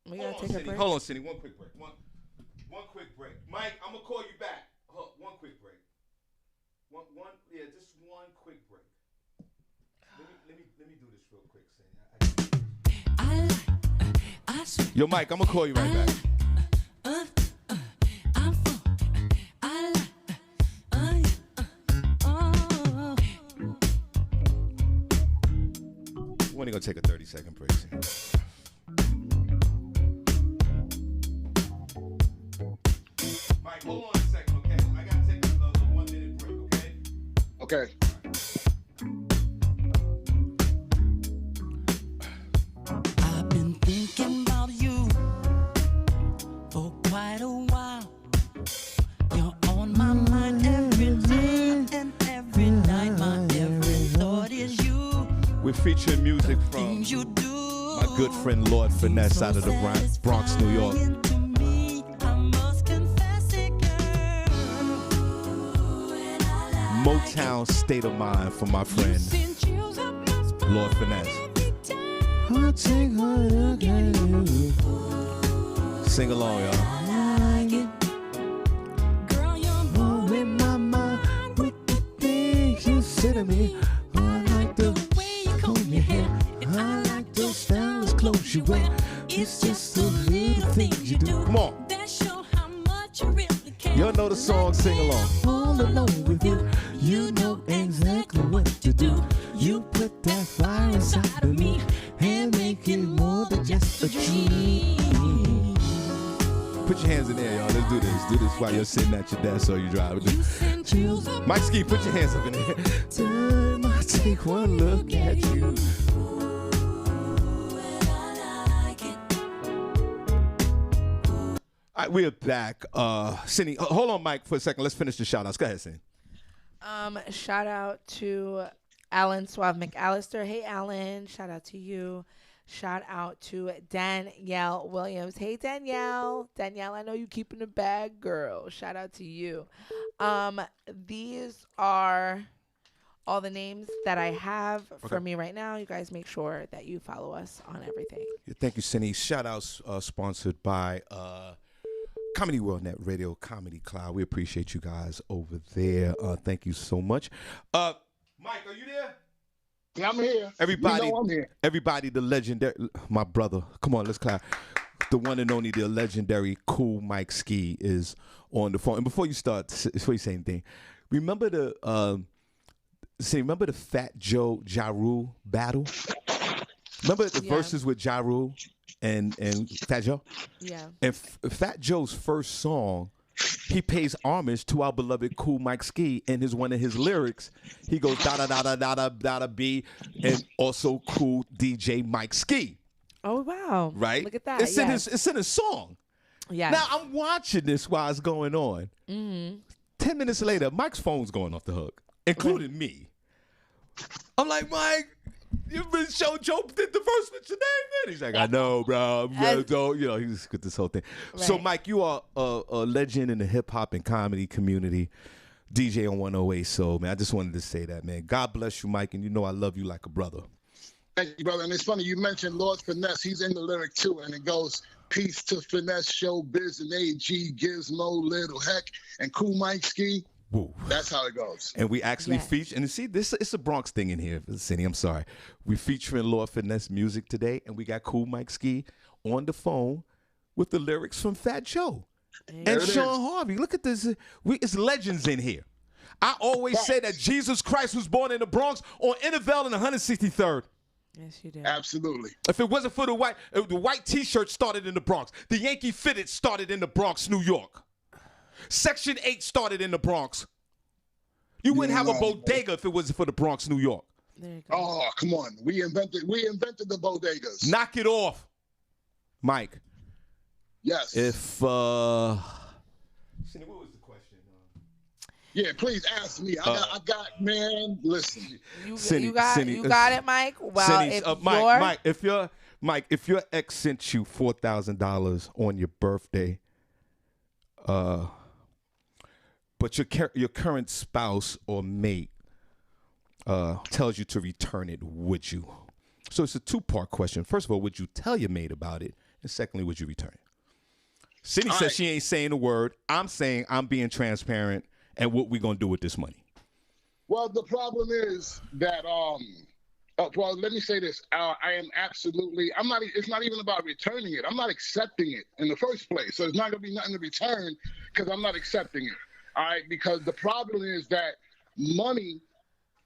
We gotta take a break. Hold on, Senny. One quick break. One quick break. Mike, I'm gonna call you back. One quick break. Just one quick break. Let me do this real quick, Senny. Yo, Mike, I'm gonna call you right back. We're only gonna take a 30-second break. Mike, hold on a second, okay? I gotta take a 1-minute break, okay? Okay. I've been thinking about you for quite a while. You're on my mind every day and every night. My every thought is you. We're featuring music from my good friend Lord Finesse out of the Bronx, New York. Motown State of Mind for my friend Lord Finesse. I'll take a look at you. Sing along, y'all. Girl, you're More in my mind with the things you say to me. I like the way you comb your hair. I like those stylish clothes you wear. It's just the little things you do. Come on. that show how much you really care. Y'all know the song, sing along. All alone with you, you know exactly what to do. You put that fire inside of me and make it more than just a dream. Put your hands in there, y'all. Let's do this. Do this while you're sitting at your desk or you're driving. You send chills up Mike Ski, put your hands up in there. Time I take one look at you. All right, we're back. Senny, hold on, Mike, for a second. Let's finish the shout-outs. Go ahead, Senny. Shout out to Alan Suave McAllister. Hey, Alan. Shout out to you. Shout out to Danielle Williams. Hey, Danielle. Danielle, I know you keeping the bag, girl. Shout out to you. These are all the names that I have for me right now. You guys make sure that you follow us on everything. Thank you, Senny. Shout-outs sponsored by Comedy World Net Radio Comedy Cloud. We appreciate you guys over there. Thank you so much. Mike, are you there? Yeah, I'm here. Everybody, you know I'm here. everybody, the legendary, my brother. Come on, let's clap. The one and only, the legendary Cool Mike Ski is on the phone. And before you start, before you say anything, remember the Fat Joe Ja Rule battle? Remember the verses with Ja Rule and Fat Joe? Yeah. And Fat Joe's first song, he pays homage to our beloved Cool Mike Ski. In one of his lyrics, he goes da da da da da da da da B, and also Cool DJ Mike Ski. Oh, wow. Right? Look at that. It's in his song. Yeah. Now I'm watching this while it's going on. Mm-hmm. 10 minutes later, Mike's phone's going off the hook, including me. I'm like, Mike, you've been showing Joe did the verse with your name, man. He's like, I know, bro. He's with this whole thing. Right. So, Mike, you are a legend in the hip hop and comedy community, DJ on 108 Soul, man. I just wanted to say that, man. God bless you, Mike, and you know I love you like a brother. Thank you, brother. And it's funny, you mentioned Lord Finesse. He's in the lyric, too, and it goes, peace to Finesse, Showbiz, and AG, Gizmo, Little Heck, and Cool Mike Ski. Woo. That's how it goes. And we actually feature, and see, it's a Bronx thing in here, Senny. I'm sorry. We featuring Lord Finesse music today, and we got Cool Mike Ski on the phone with the lyrics from Fat Joe and Shawn Harvey. Look at this. It's legends in here. I always say that Jesus Christ was born in the Bronx on Intervale and 163rd. Yes, you did. Absolutely. If it wasn't for the white T-shirt started in the Bronx. The Yankee Fitted started in the Bronx, New York. Section 8 started in the Bronx. You wouldn't have a bodega if it wasn't for the Bronx, New York. There you go. Oh, come on. We invented the bodegas. Knock it off, Mike. Yes. If Cindy, what was the question? Yeah, please ask me. I got man. Listen, Cindy, you got it, Mike. Well, Cindy, if Mike, if your ex sent you $4,000 on your birthday, but your current spouse or mate tells you to return it, would you? So it's a two-part question. First of all, would you tell your mate about it? And secondly, would you return it? Cindy says she ain't saying a word. I'm saying I'm being transparent, and what we gonna do with this money? well, the problem is that well, let me say this. I am absolutely. I'm not. It's not even about returning it. I'm not accepting it in the first place. So it's not gonna be nothing to return because I'm not accepting it. All right. Because the problem is that money,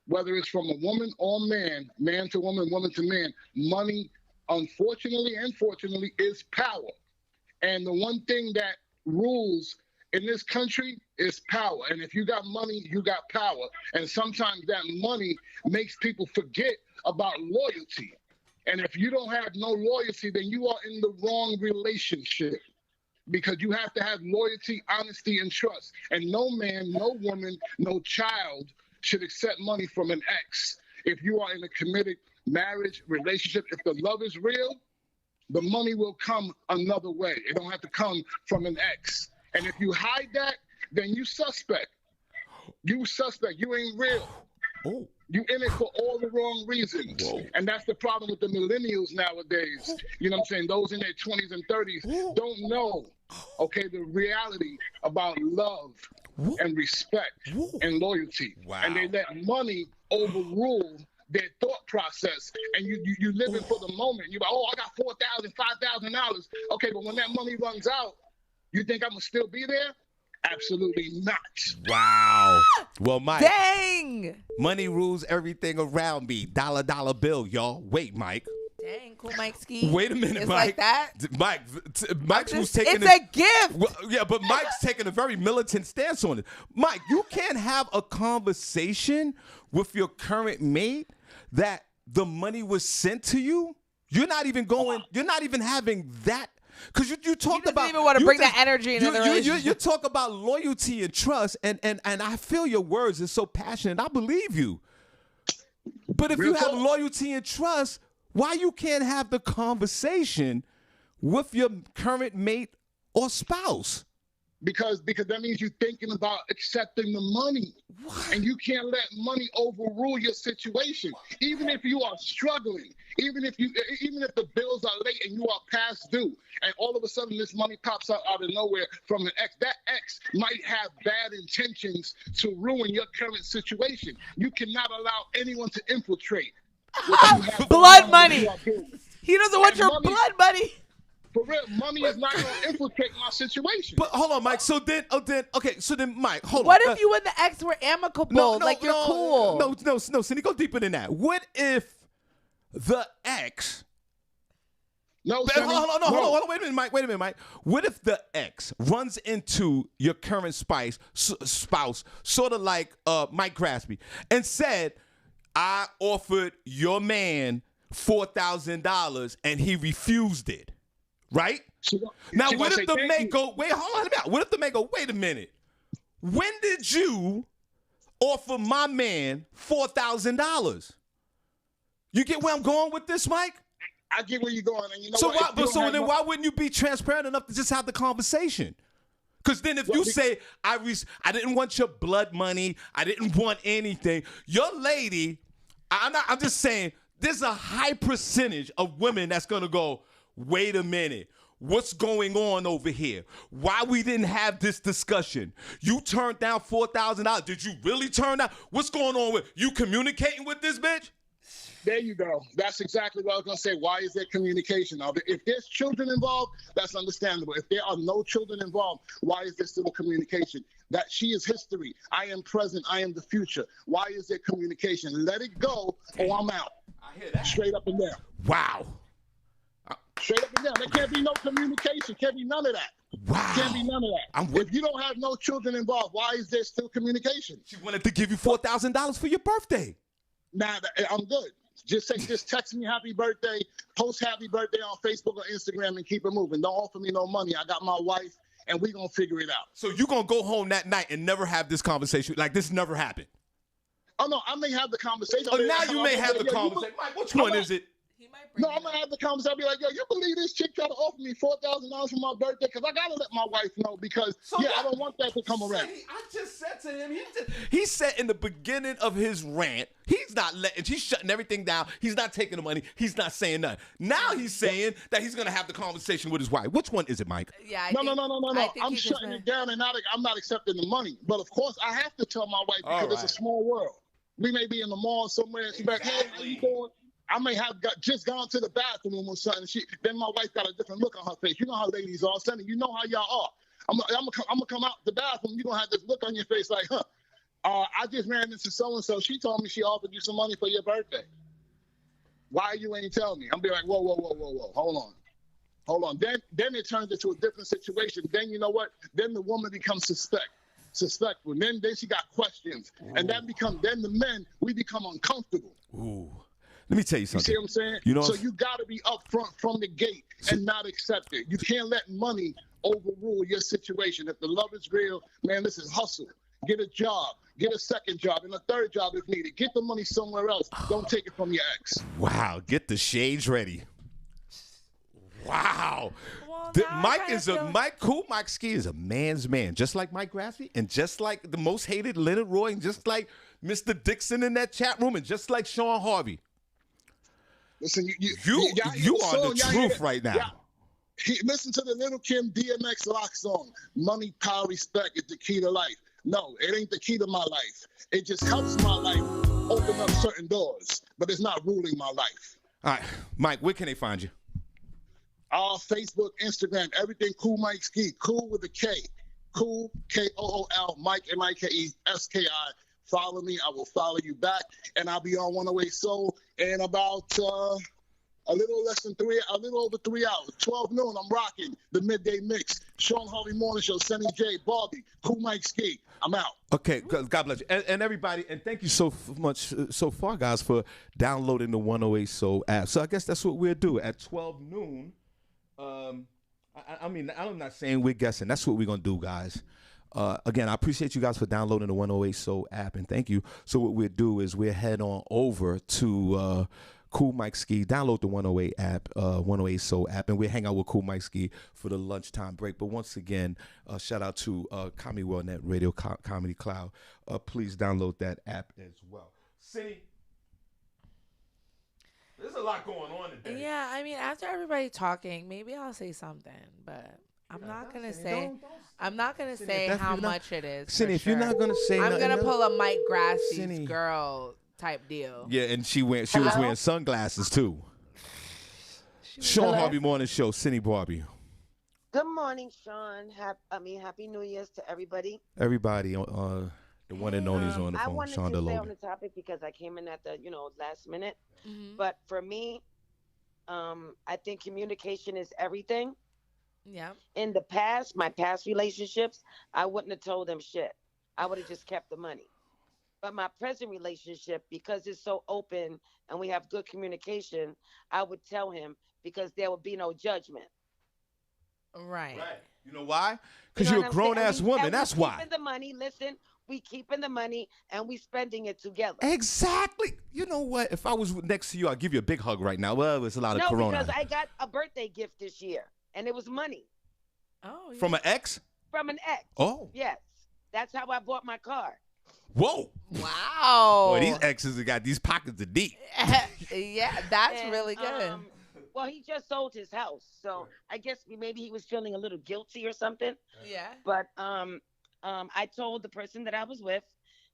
whether it's from a woman or man, man to woman, woman to man, money, unfortunately and fortunately, is power. And the one thing that rules in this country is power. And if you got money, you got power. And sometimes that money makes people forget about loyalty. And if you don't have no loyalty, then you are in the wrong relationship, because you have to have loyalty, honesty, and trust. And no man, no woman, no child should accept money from an ex. If you are in a committed marriage, relationship, if the love is real, the money will come another way. It don't have to come from an ex. And if you hide that, then you suspect. You suspect. You ain't real. Oh. You in it for all the wrong reasons. Whoa. And that's the problem with the millennials nowadays. You know what I'm saying? Those in their 20s and 30s don't know, okay, the reality about love and respect and loyalty. Wow. And they let money overrule their thought process, and you living for the moment. You're like, oh, I got $4,000, $5,000. Okay, but when that money runs out, you think I'm gonna still be there? Absolutely not. Wow. Well, Mike. Dang. Money rules everything around me. Dollar bill, y'all. Wait, Mike. Dang, cool, Mike Ski. Wait a minute, it's Mike. Like that. Mike's who's taking it's a gift. Well, yeah, but Mike's taking a very militant stance on it. Mike, you can't have a conversation with your current mate that the money was sent to you. You're not even going. You're not even having that. Because you talked about. You don't even want to bring that energy into the relationship. You talk about loyalty and trust, and I feel your words is so passionate. I believe you. But if you have loyalty and trust, why you can't have the conversation with your current mate or spouse? Because that means you're thinking about accepting the money. And you can't let money overrule your situation. Even if you are struggling, even if the bills are late and you are past due, and all of a sudden this money pops out of nowhere from an ex, that ex might have bad intentions to ruin your current situation. You cannot allow anyone to infiltrate. Blood money. He doesn't want your blood money. For real, money is not going to infiltrate my situation. But hold on, Mike. So then, Mike, hold on. What if you and the ex were amicable? You're cool. No, Cindy, go deeper than that. What if the ex? No, hold on. Wait a minute, Mike. What if the ex runs into your current spouse, sort of like Mike Graspy, and said, "I offered your man $4,000 and he refused it." Right? Now, what if the man go, wait, hold on. What if the man go, wait a minute. When did you offer my man $4,000? You get where I'm going with this, Mike? I get where you're going. And you know why wouldn't you be transparent enough to just have the conversation? Because then if you say, I didn't want your blood money, I didn't want anything, your lady, I'm just saying, there's a high percentage of women that's going to go, wait a minute. What's going on over here? Why we didn't have this discussion? You turned down $4,000. Did you really turn down? What's going on with you communicating with this bitch? There you go. That's exactly what I was going to say. Why is there communication? Now, if there's children involved, that's understandable. If there are no children involved, why is there still a communication? That she is history. I am present. I am the future. Why is there communication? Let it go or I'm out. I hear that. Straight up and down. Wow. Straight up and down. There can't be no communication. Can't be none of that. Wow. Can't be none of that. If you don't have no children involved, why is there still communication? She wanted to give you $4,000 for your birthday. Nah, I'm good. Just text me happy birthday, post happy birthday on Facebook or Instagram, and keep it moving. Don't offer me no money. I got my wife, and we gonna figure it out. So you gonna go home that night and never have this conversation? Like this never happened? Oh no, I may have the conversation. Oh, now you may have the conversation. Mike, which one is it? No, I'm gonna have the conversation. I'll be like, yo, you believe this chick tried to offer me $4,000 for my birthday? Because I gotta let my wife know because I don't want that to come around. I just said to him, he said in the beginning of his rant, he's shutting everything down. He's not taking the money. He's not saying nothing. Now he's saying that he's gonna have the conversation with his wife. Which one is it, Mike? Yeah. No. I'm shutting it down and I'm not accepting the money. But of course, I have to tell my wife because it's a small world. We may be in the mall somewhere and she's like, hey, how you doing? I may have just gone to the bathroom or something. Then my wife got a different look on her face. You know how ladies are. Senny, you know how y'all are. I'm gonna come out the bathroom. You're gonna have this look on your face like, I just ran into so-and-so. She told me she offered you some money for your birthday. Why you ain't tell me? I'm be like, whoa. Hold on. Then it turns into a different situation. Then you know what? Then the woman becomes suspectful. Then she got questions. Ooh. And then the men, we become uncomfortable. Ooh. Let me tell you something. You see what I'm saying? So you got to be upfront from the gate and not accept it. You can't let money overrule your situation. If the love is real, man, this is hustle. Get a job. Get a second job and a third job if needed. Get the money somewhere else. Don't take it from your ex. Wow. Get the shades ready. Wow. Well, Mike Ski is a man's man, just like Mike Grassy, and just like the most hated Leonard Roy, and just like Mr. Dixon in that chat room, and just like Shawn Harvey. Listen, you are the truth right now. Listen to the Little Kim DMX lock song. Money, power, respect is the key to life. No, it ain't the key to my life. It just helps my life open up certain doors, but it's not ruling my life. All right, Mike, where can they find you? Facebook, Instagram, everything Cool Mike Ski. Cool with a K. Cool, Kool, Mike, Mikeski. Follow me. I will follow you back. And I'll be on 108 Soul in about a little over 3 hours. 12 noon, I'm rocking the midday mix. Shawn Harvey Morning Show, Senny J, Barbi, Cool Mike Ski. I'm out. Okay, God bless you. And everybody, and thank you so much so far, guys, for downloading the 108 Soul app. So I guess that's what we'll do at 12 noon. I'm not saying we're guessing. That's what we're going to do, guys. Again, I appreciate you guys for downloading the 108 Soul app, and thank you. So what we'll do is we'll head on over to Cool Mike Ski, download the 108 app, 108 Soul app, and we'll hang out with Cool Mike Ski for the lunchtime break. But once again, shout out to Comedy World Net Radio Comedy Cloud. Please download that app as well. See? There's a lot going on today. Yeah, I mean, after everybody talking, maybe I'll say something, but I'm not gonna say. I'm not gonna say how much it is. Senny, if you're not gonna say, I'm gonna pull a Mike Grassy's girl type deal. Yeah, and she was wearing sunglasses too. Shawn Harvey Morning Show, Senny Barbi. Good morning, Shawn. Happy New Year's to everybody. Everybody, the one and only is on the phone. I wanted Shawn to stay on the topic because I came in at the last minute. Mm-hmm. But for me, I think communication is everything. Yeah. In the past, my past relationships, I wouldn't have told them shit. I would have just kept the money. But my present relationship, because it's so open and we have good communication, I would tell him because there would be no judgment. Right. You know why? Because you're a grown-ass woman. That's why. Keeping the money. Listen, we keeping the money and we spending it together. Exactly. You know what? If I was next to you, I'd give you a big hug right now. Well, there's a lot of corona. No, because I got a birthday gift this year, and it was money. Oh, yeah. From an ex? From an ex. Oh. Yes. That's how I bought my car. Whoa. Wow. Boy, these exes have got these pockets of deep. Yeah, that's really good. Well, he just sold his house, so I guess maybe he was feeling a little guilty or something. Yeah. But I told the person that I was with,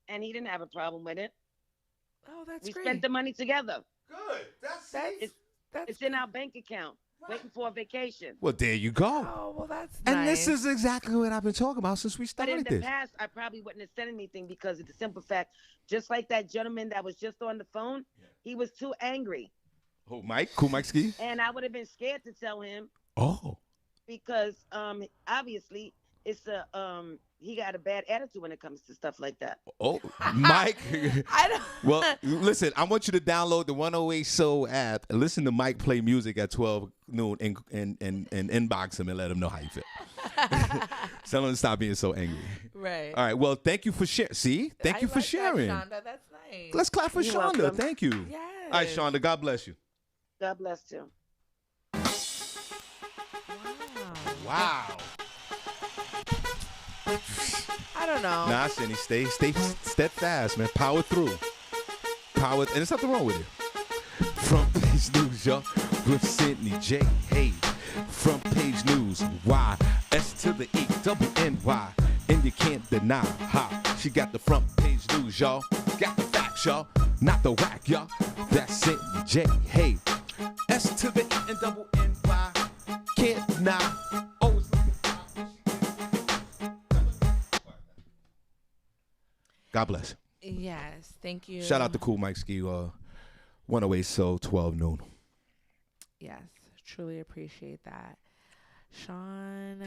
and he didn't have a problem with it. Oh, that's great. We great. spent the money together. Good. It's in our bank account, waiting for a vacation. Well, there you go. Oh, well, that's and nice. This is exactly what I've been talking about since we started this. But in the past, I probably wouldn't have said anything because of the simple fact, just like that gentleman that was just on the phone, he was too angry. Oh, Mike? Cool Mike Ski? And I would have been scared to tell him. Oh. Because obviously it's he got a bad attitude when it comes to stuff like that. Oh, Mike. I don't. Well, listen, I want you to download the 108 Soul app and listen to Mike play music at 12 noon and inbox him and let him know how you feel. Tell him to stop being so angry. Right. All right. Well, thank you for sharing. See? Thank you for sharing. That, Shonda. That's nice. Let's clap for You're Shonda. welcome. Thank you. Yes. All right, Shonda. God bless you. God bless you. Wow. I don't know. Nah, Senny, stay steadfast, man. Power through. And there's nothing wrong with it. Front page news, y'all, with Senny J. Hey, front page news. Y S to the E double N Y, and you can't deny how she got the front page news, y'all. Got the facts, y'all, not the whack, y'all. That's Senny J. Hey, S to the E and double N Y. Can't deny. Always looking fly. God bless. Yes. Thank you. Shout out to Cool Mike Ski, 108 Soul, 12 noon. Yes. Truly appreciate that. Sean,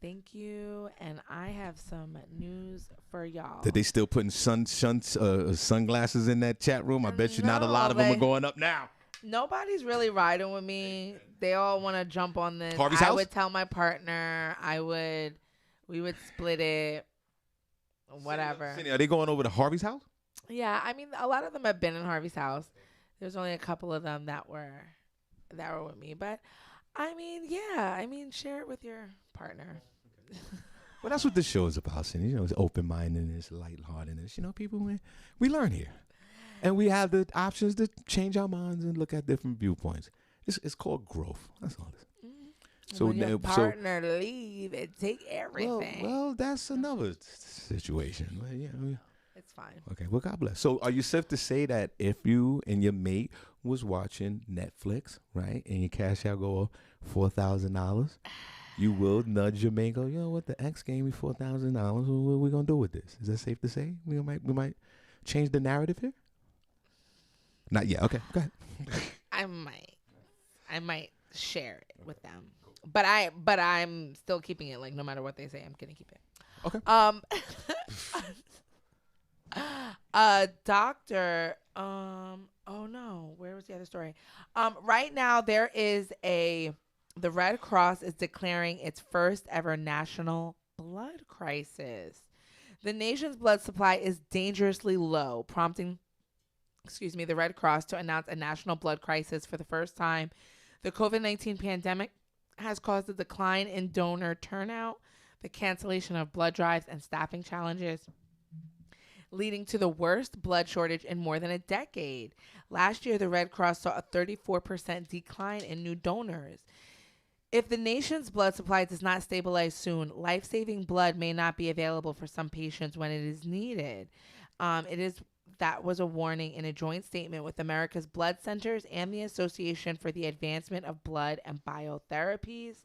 thank you. And I have some news for y'all. Did they still putting sunglasses in that chat room? I bet you not a lot of them are going up now. Nobody's really riding with me. They all want to jump on this. Harvey's I house? would tell my partner. We would split it. Whatever. Senny, are they going over to Harvey's house? Yeah, I mean, a lot of them have been in Harvey's house. There's only a couple of them that were with me. But, I mean, share it with your partner. Well, that's what this show is about, Senny. You know, it's open-mindedness, lightheartedness. You know, people, we learn here. And we have the options to change our minds and look at different viewpoints. It's called growth. That's all it is. So when your partner leave and take everything. Well, that's another situation. Well, yeah. It's fine. Okay, well, God bless. So are you safe to say that if you and your mate was watching Netflix, right, and your cash out go $4,000, you will nudge your mate and go, you know what, the ex gave me $4,000. What are we going to do with this? Is that safe to say? We might change the narrative here? Not yet. Okay, go ahead. I might share it with them. But I'm still keeping it. Like, no matter what they say, I'm gonna keep it. Okay. Doctor. Oh no, where was the other story? Right now there is the Red Cross is declaring its first ever national blood crisis. The nation's blood supply is dangerously low, prompting the Red Cross to announce a national blood crisis for the first time. The COVID-19 pandemic has caused a decline in donor turnout, the cancellation of blood drives, and staffing challenges, leading to the worst blood shortage in more than a decade. Last year, the Red Cross saw a 34% decline in new donors. If the nation's blood supply does not stabilize soon, life-saving blood may not be available for some patients when it is needed. That was a warning in a joint statement with America's Blood Centers and the Association for the Advancement of Blood and Biotherapies.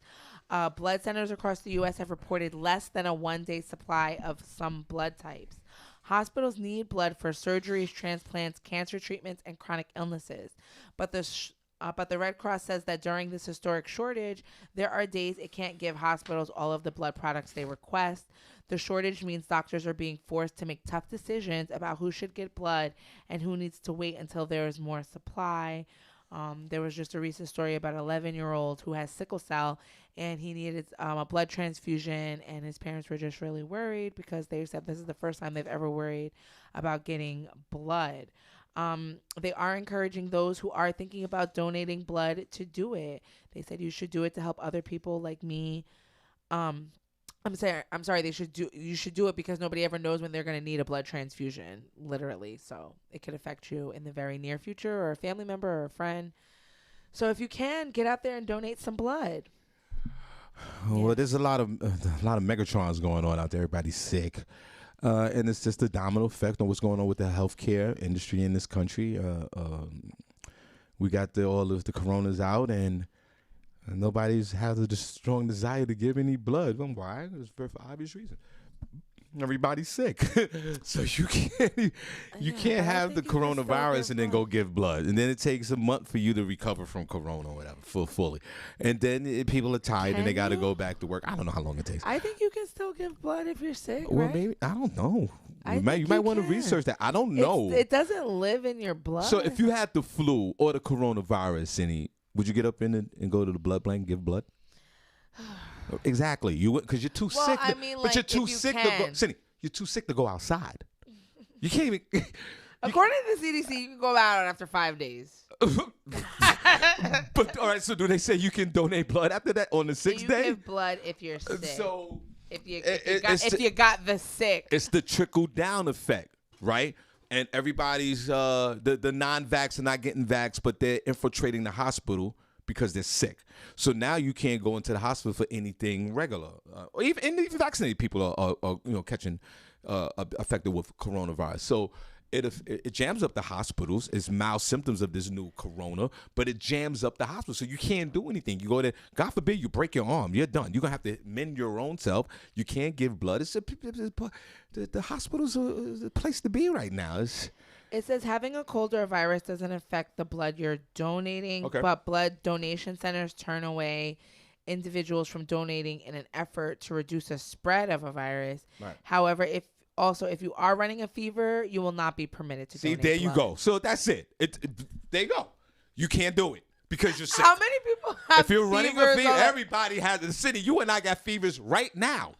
Blood centers across the U.S. have reported less than a one-day supply of some blood types. Hospitals need blood for surgeries, transplants, cancer treatments, and chronic illnesses. But the Red Cross says that during this historic shortage, there are days it can't give hospitals all of the blood products they request. The shortage means doctors are being forced to make tough decisions about who should get blood and who needs to wait until there is more supply. There was just a recent story about an 11-year-old who has sickle cell, and he needed a blood transfusion, and his parents were just really worried because they said this is the first time they've ever worried about getting blood. They are encouraging those who are thinking about donating blood to do it. They said you should do it to help other people like me. I'm sorry. You should do it because nobody ever knows when they're going to need a blood transfusion, literally. So it could affect you in the very near future, or a family member or a friend. So if you can, get out there and donate some blood. Well, there's a lot of Megatrons going on out there. Everybody's sick. And it's just a domino effect on what's going on with the healthcare industry in this country. We got all of the coronas out, and nobody's has a strong desire to give any blood. Why? It's for obvious reason. everybody's sick. So you can't have the coronavirus and then go give blood. And then it takes a month for you to recover from corona or whatever, fully. And then people are tired and they got to go back to work. I don't know how long it takes. I think you can still give blood if you're sick, Well, right? maybe. I don't know. You might you want to research that. I don't know. It doesn't live in your blood. So if you had the flu or the coronavirus, Senny, would you get up in and go to the blood bank and give blood? Exactly. You would, because you're too sick. I mean, but you're like, too if you sick to go. can. Senny, you're too sick to go outside. You can't even. According to the CDC, you can go out after 5 days. But all right, so do they say you can donate blood after that on the sixth day? You give blood if you're sick. So if you got the sick. It's the trickle down effect, right? And everybody's the non-vax are not getting vaxxed, but they're infiltrating the hospital because they're sick. So now you can't go into the hospital for anything regular. Or even vaccinated people are catching affected with coronavirus. So it jams up the hospitals. It's mild symptoms of this new corona, but it jams up the hospital. So you can't do anything. You go there, God forbid you break your arm, you're done. You're going to have to mend your own self. You can't give blood. The hospital's a place to be right now. It says having a cold or a virus doesn't affect the blood you're donating, but blood donation centers turn away individuals from donating in an effort to reduce the spread of a virus. Right. However, if you are running a fever, you will not be permitted to donate there blood. You go. So that's it. There you go. You can't do it because you're sick. How many people have If you're running a fever, on... everybody has the city. You and I got fevers right now.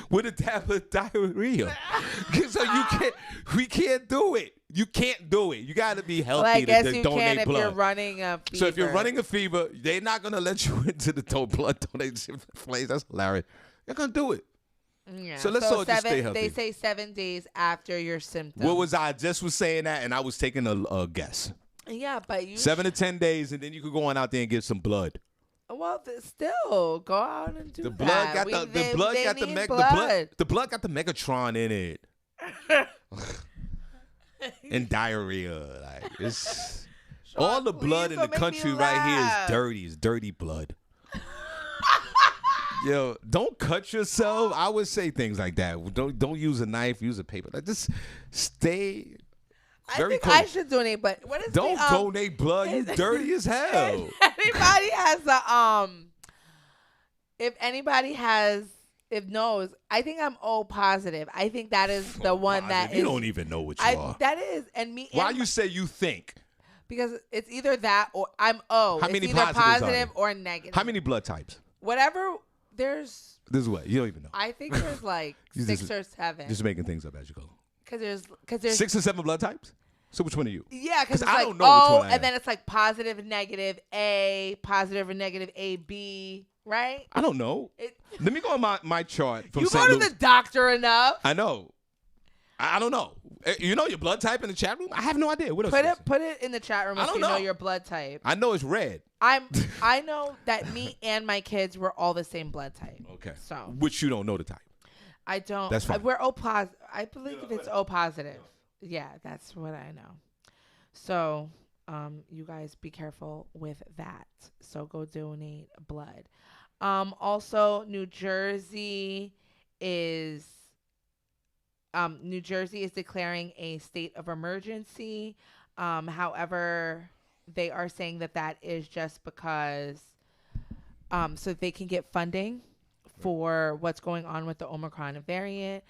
With a tablet of diarrhea. So we can't do it. You can't do it. You got to be healthy to donate blood. If you're running a fever. So if you're running a fever, they're not going to let you into the blood donation place. That's hilarious. They're going to do it. Yeah. So let's all just stay healthy. They say 7 days after your symptoms. What was I just was saying that, and I was taking a guess. Yeah, but 7 to 10 days, and then you could go on out there and get some blood. Well, still go out and do the blood that. The blood got the Megatron in it, and diarrhea. Like it's all the blood in the country right here is dirty. It's dirty blood. Yo, don't cut yourself. I would say things like that. Don't use a knife. Use a paper. Like just stay. Very I think I should donate, but what is don't donate blood. You dirty as hell. If knows, I think I'm O positive. I think that is the one that you don't even know what you are. That is, and me. Why you say you think? Because it's either that or I'm O. How many it's either positives positive or negative. How many blood types? Whatever. There's. This is what you don't even know. I think there's like 6 or 7. Just making things up as you go. Because there's 6 or 7 blood types. So which one are you? Yeah, because it's I like don't know O, which one I am. and then it's like positive and negative A, positive and negative A, B, right? I don't know. Let me go on my chart from You St. go Louis. to the doctor enough. I know. I don't know. You know your blood type in the chat room? I have no idea. What else? Put it in the chat room if you know your blood type. I know it's red. I know that me and my kids were all the same blood type. Okay. So which you don't know the type. I don't. That's fine. We're O positive. I believe it's O positive. Yeah, that's what I know. So, you guys be careful with that. So go donate blood. Also, New Jersey is declaring a state of emergency. However, they are saying that is just because so they can get funding for what's going on with the Omicron variant.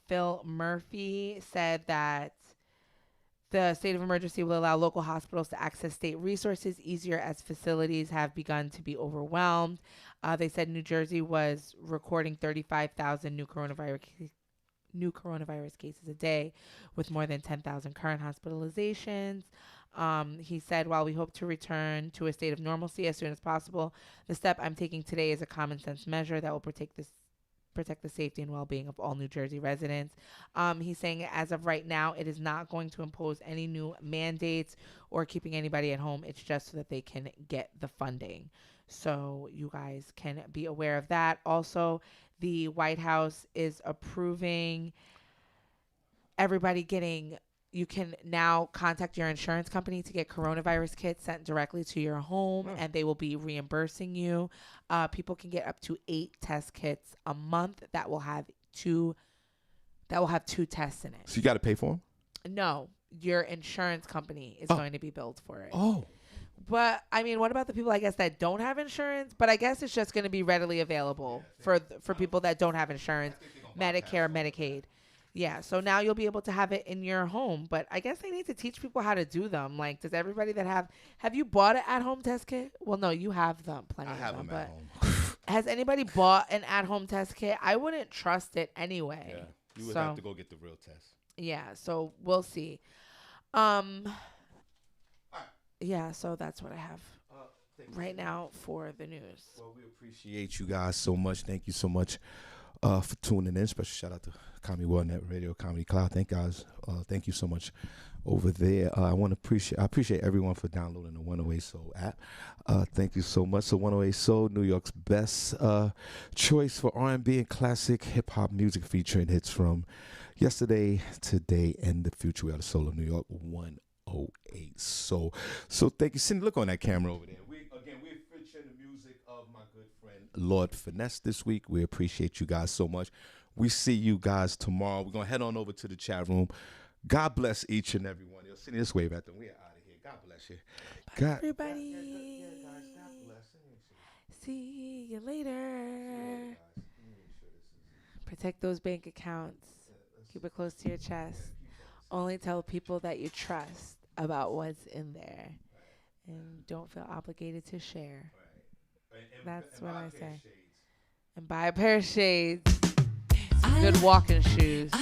Phil Murphy said that the state of emergency will allow local hospitals to access state resources easier as facilities have begun to be overwhelmed. They said New Jersey was recording 35,000 new coronavirus cases a day, with more than 10,000 current hospitalizations. He said, while we hope to return to a state of normalcy as soon as possible, the step I'm taking today is a common sense measure that will protect the safety and well-being of all New Jersey residents. He's saying as of right now, it is not going to impose any new mandates or keeping anybody at home. It's just so that they can get the funding. So you guys can be aware of that. Also, the White House is approving everybody getting you can now contact your insurance company to get coronavirus kits sent directly to your home, and they will be reimbursing you. People can get up to 8 test kits a month that will have 2 tests in it. So you got to pay for them? No, your insurance company is going to be billed for it. Oh. But I mean, what about the people, I guess, that don't have insurance? But I guess it's just going to be readily available for people that don't have insurance, Medicare, Medicaid. Yeah, so now you'll be able to have it in your home. But I guess they need to teach people how to do them. Like, does everybody that have you bought an at-home test kit? Well, no, you have them. Plenty I have them but at home. has anybody bought an at-home test kit? I wouldn't trust it anyway. Yeah, you would have to go get the real test. Yeah, so we'll see. Yeah, so that's what I have right now for the news. Well, we appreciate you guys so much. Thank you so much for tuning in. Special shout out to Comedy World Net Radio, Comedy Cloud. Thank you so much over there. I appreciate everyone for downloading the 108 Soul app. Thank you so much. So 108 Soul, New York's best choice for R&B and classic hip hop music, featuring hits from yesterday, today, and the future. We are the Soul of New York 108 Soul. So thank you, Cindy. Look on that camera over there. We're featuring the music of my good friend Lord Finesse this week. We appreciate you guys so much. We see you guys tomorrow. We're gonna head on over to the chat room. God bless each and every one. Yo, Cindy, this wave at them. We are out of here. God bless you. Bye, everybody. Yeah, guys. God bless. See you later. Protect those bank accounts. Keep it close to your chest. Only tell people that you trust about what's in there. And don't feel obligated to share. That's what I say. And buy a pair of shades. Some good walking shoes.